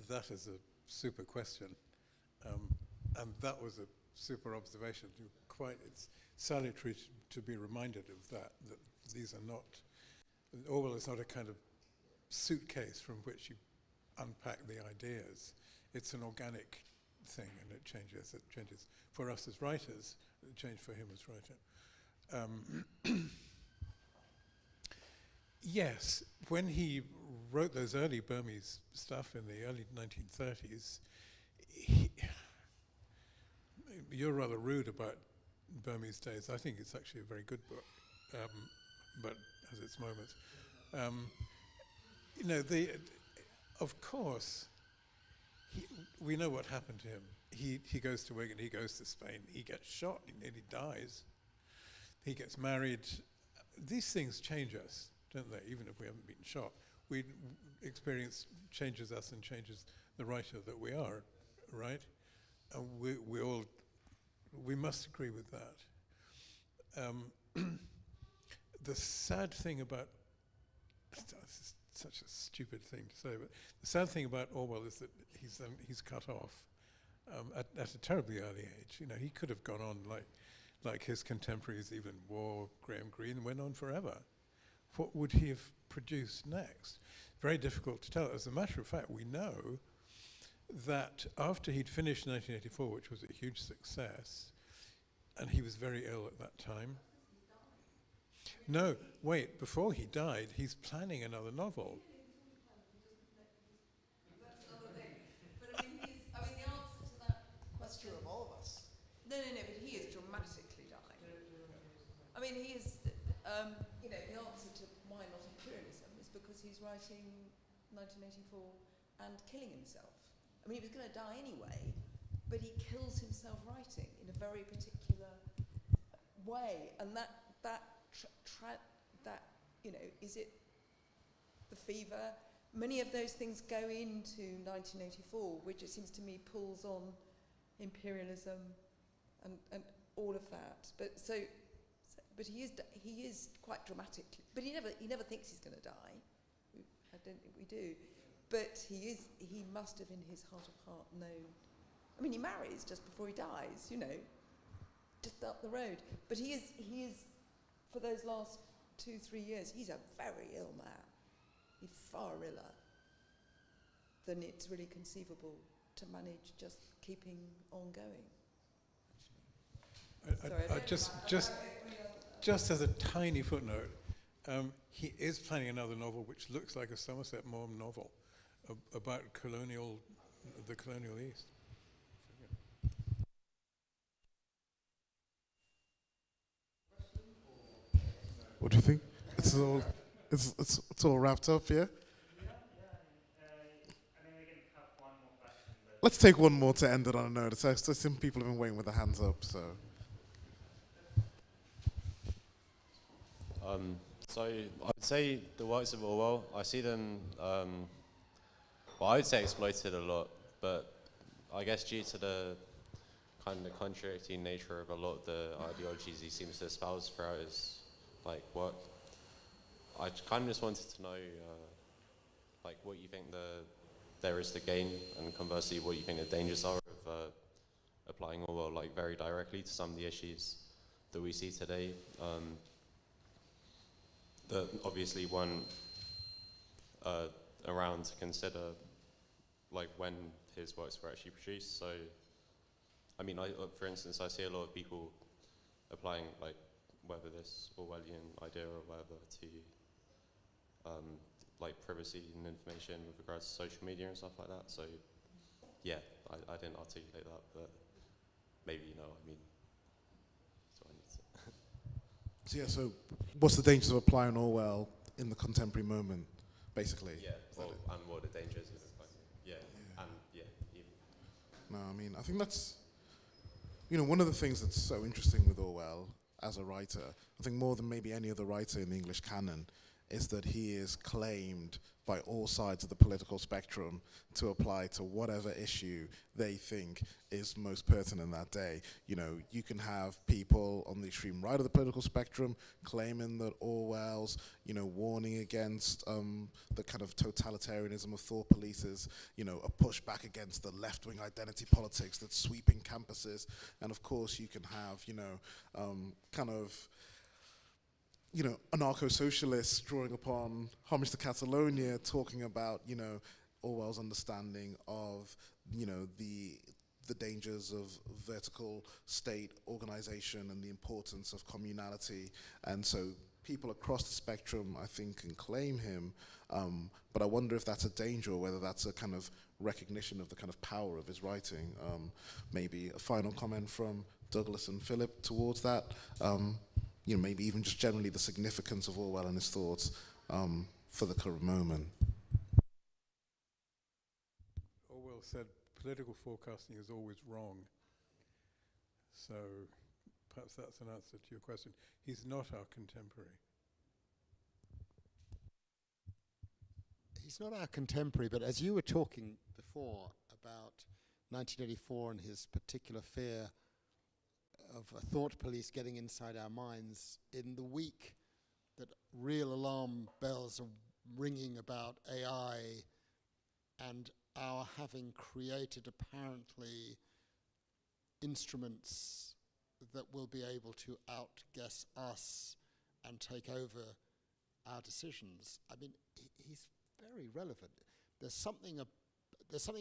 That is a super question. And that was a super observation. It's salutary to be reminded of that these are not, Orwell is not a kind of suitcase from which you unpack the ideas. It's an organic thing, and it changes. It changes for us as writers. It changed for him as writer. Yes, when he wrote those early Burmese stuff in the early 1930s, you're rather rude about Burmese Days. I think it's actually a very good book, but has its moments. Of course, we know what happened to him. He goes to Wigan, he goes to Spain, he gets shot, he nearly dies. He gets married. These things change us, don't they? Even if we haven't been shot. Experience changes us and changes the writer that we are, right? And we must agree with that. The sad thing about, it's such a stupid thing to say, but the sad thing about Orwell is that he's cut off at a terribly early age. You know, he could have gone on like his contemporaries, even War, Graham Greene, went on forever. What would he have produced next? Very difficult to tell. As a matter of fact, we know that after he'd finished 1984, which was a huge success, and he was very ill at that time. No, wait, before he died, he's planning another novel. That's another thing. But the answer to that question... That's true of all of us. No, but he is dramatically dying. I mean, he is, the answer to why not imperialism is because he's writing 1984 and killing himself. I mean, he was going to die anyway, but he kills himself writing in a very particular way, and is it the fever? Many of those things go into 1984, which it seems to me pulls on imperialism and all of that. But he is quite dramatic. But he never thinks he's going to die. I don't think we do. But he must have, in his heart of heart, known. I mean, he marries just before he dies, just up the road. But he is, for those last 2-3 years, he's a very ill man. He's far iller than it's really conceivable to manage just keeping on going. Just as a tiny footnote, he is planning another novel which looks like a Somerset Maugham novel about the colonial East. What do you think? It's all wrapped up, yeah? Let's take one more to end it on a note. Some people have been waiting with their hands up, so. So I would say the works of Orwell, I see them, I would say exploited a lot, but I guess due to the kind of contradicting nature of a lot of the ideologies he seems to espouse throughout his work, I kind of just wanted to know what you think there is to gain, and conversely what you think the dangers are of applying Orwell very directly to some of the issues that we see today. That obviously weren't around to consider when his works were actually produced. So, I mean, for instance, I see a lot of people applying whether this Orwellian idea or whatever to privacy and information with regards to social media and stuff like that. So, yeah, I didn't articulate that, but maybe I mean, that's what I need to say. So what's the dangers of applying Orwell in the contemporary moment, basically? Yeah, and what the dangers is. And No, I mean, I think that's you know, one of the things that's so interesting with Orwell as a writer, I think more than maybe any other writer in the English canon, is that he is claimed by all sides of the political spectrum to apply to whatever issue they think is most pertinent that day. You know, you can have people on the extreme right of the political spectrum claiming that Orwell's, you know, warning against the kind of totalitarianism of thought polices, you know, a pushback against the left-wing identity politics that's sweeping campuses. And of course you can have, you know, kind of, you know, anarcho-socialists drawing upon Homage to Catalonia, talking about, you know, Orwell's understanding of, you know, the dangers of vertical state organization and the importance of communality. And so people across the spectrum, I think, can claim him, but I wonder if that's a danger or whether that's a kind of recognition of the kind of power of his writing. Maybe a final comment from Douglas and Philip towards that. You know, maybe even just generally the significance of Orwell and his thoughts for the current moment. Orwell said political forecasting is always wrong. So perhaps that's an answer to your question. He's not our contemporary. He's not our contemporary, but as you were talking before about 1984 and his particular fear of a thought police getting inside our minds, in the week that real alarm bells are ringing about AI and our having created apparently instruments that will be able to outguess us and take over our decisions. I mean, he's very relevant. There's something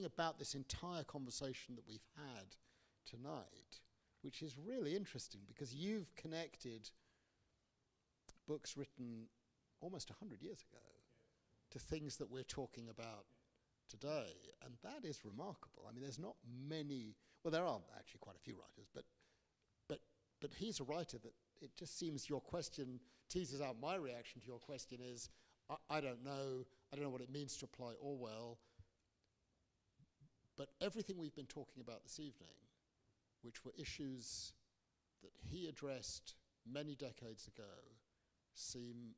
about this entire conversation that we've had tonight which is really interesting, because you've connected books written almost 100 years ago to things that we're talking about today, and that is remarkable. I mean, there's not many, well, there are actually quite a few writers, but he's a writer that it just seems your question teases out my reaction to your question is, I don't know what it means to apply Orwell, but everything we've been talking about this evening, which were issues that he addressed many decades ago, seem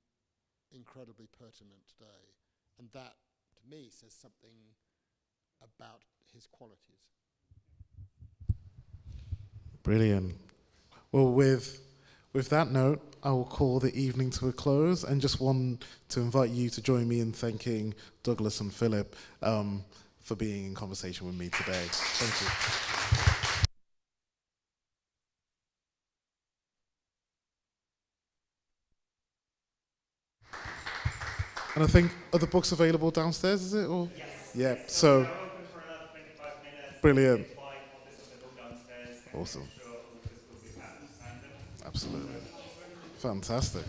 incredibly pertinent today. And that, to me, says something about his qualities. Brilliant. Well, with that note, I will call the evening to a close and just want to invite you to join me in thanking Douglas and Philip for being in conversation with me today. Thank you. And I think, are the books available downstairs, is it? Or? Yes. Yeah, so so we're open for another 25 minutes. brilliant. You can buy copies of the book downstairs. Awesome. I'm sure authors will be happy to sign them. Absolutely. Fantastic.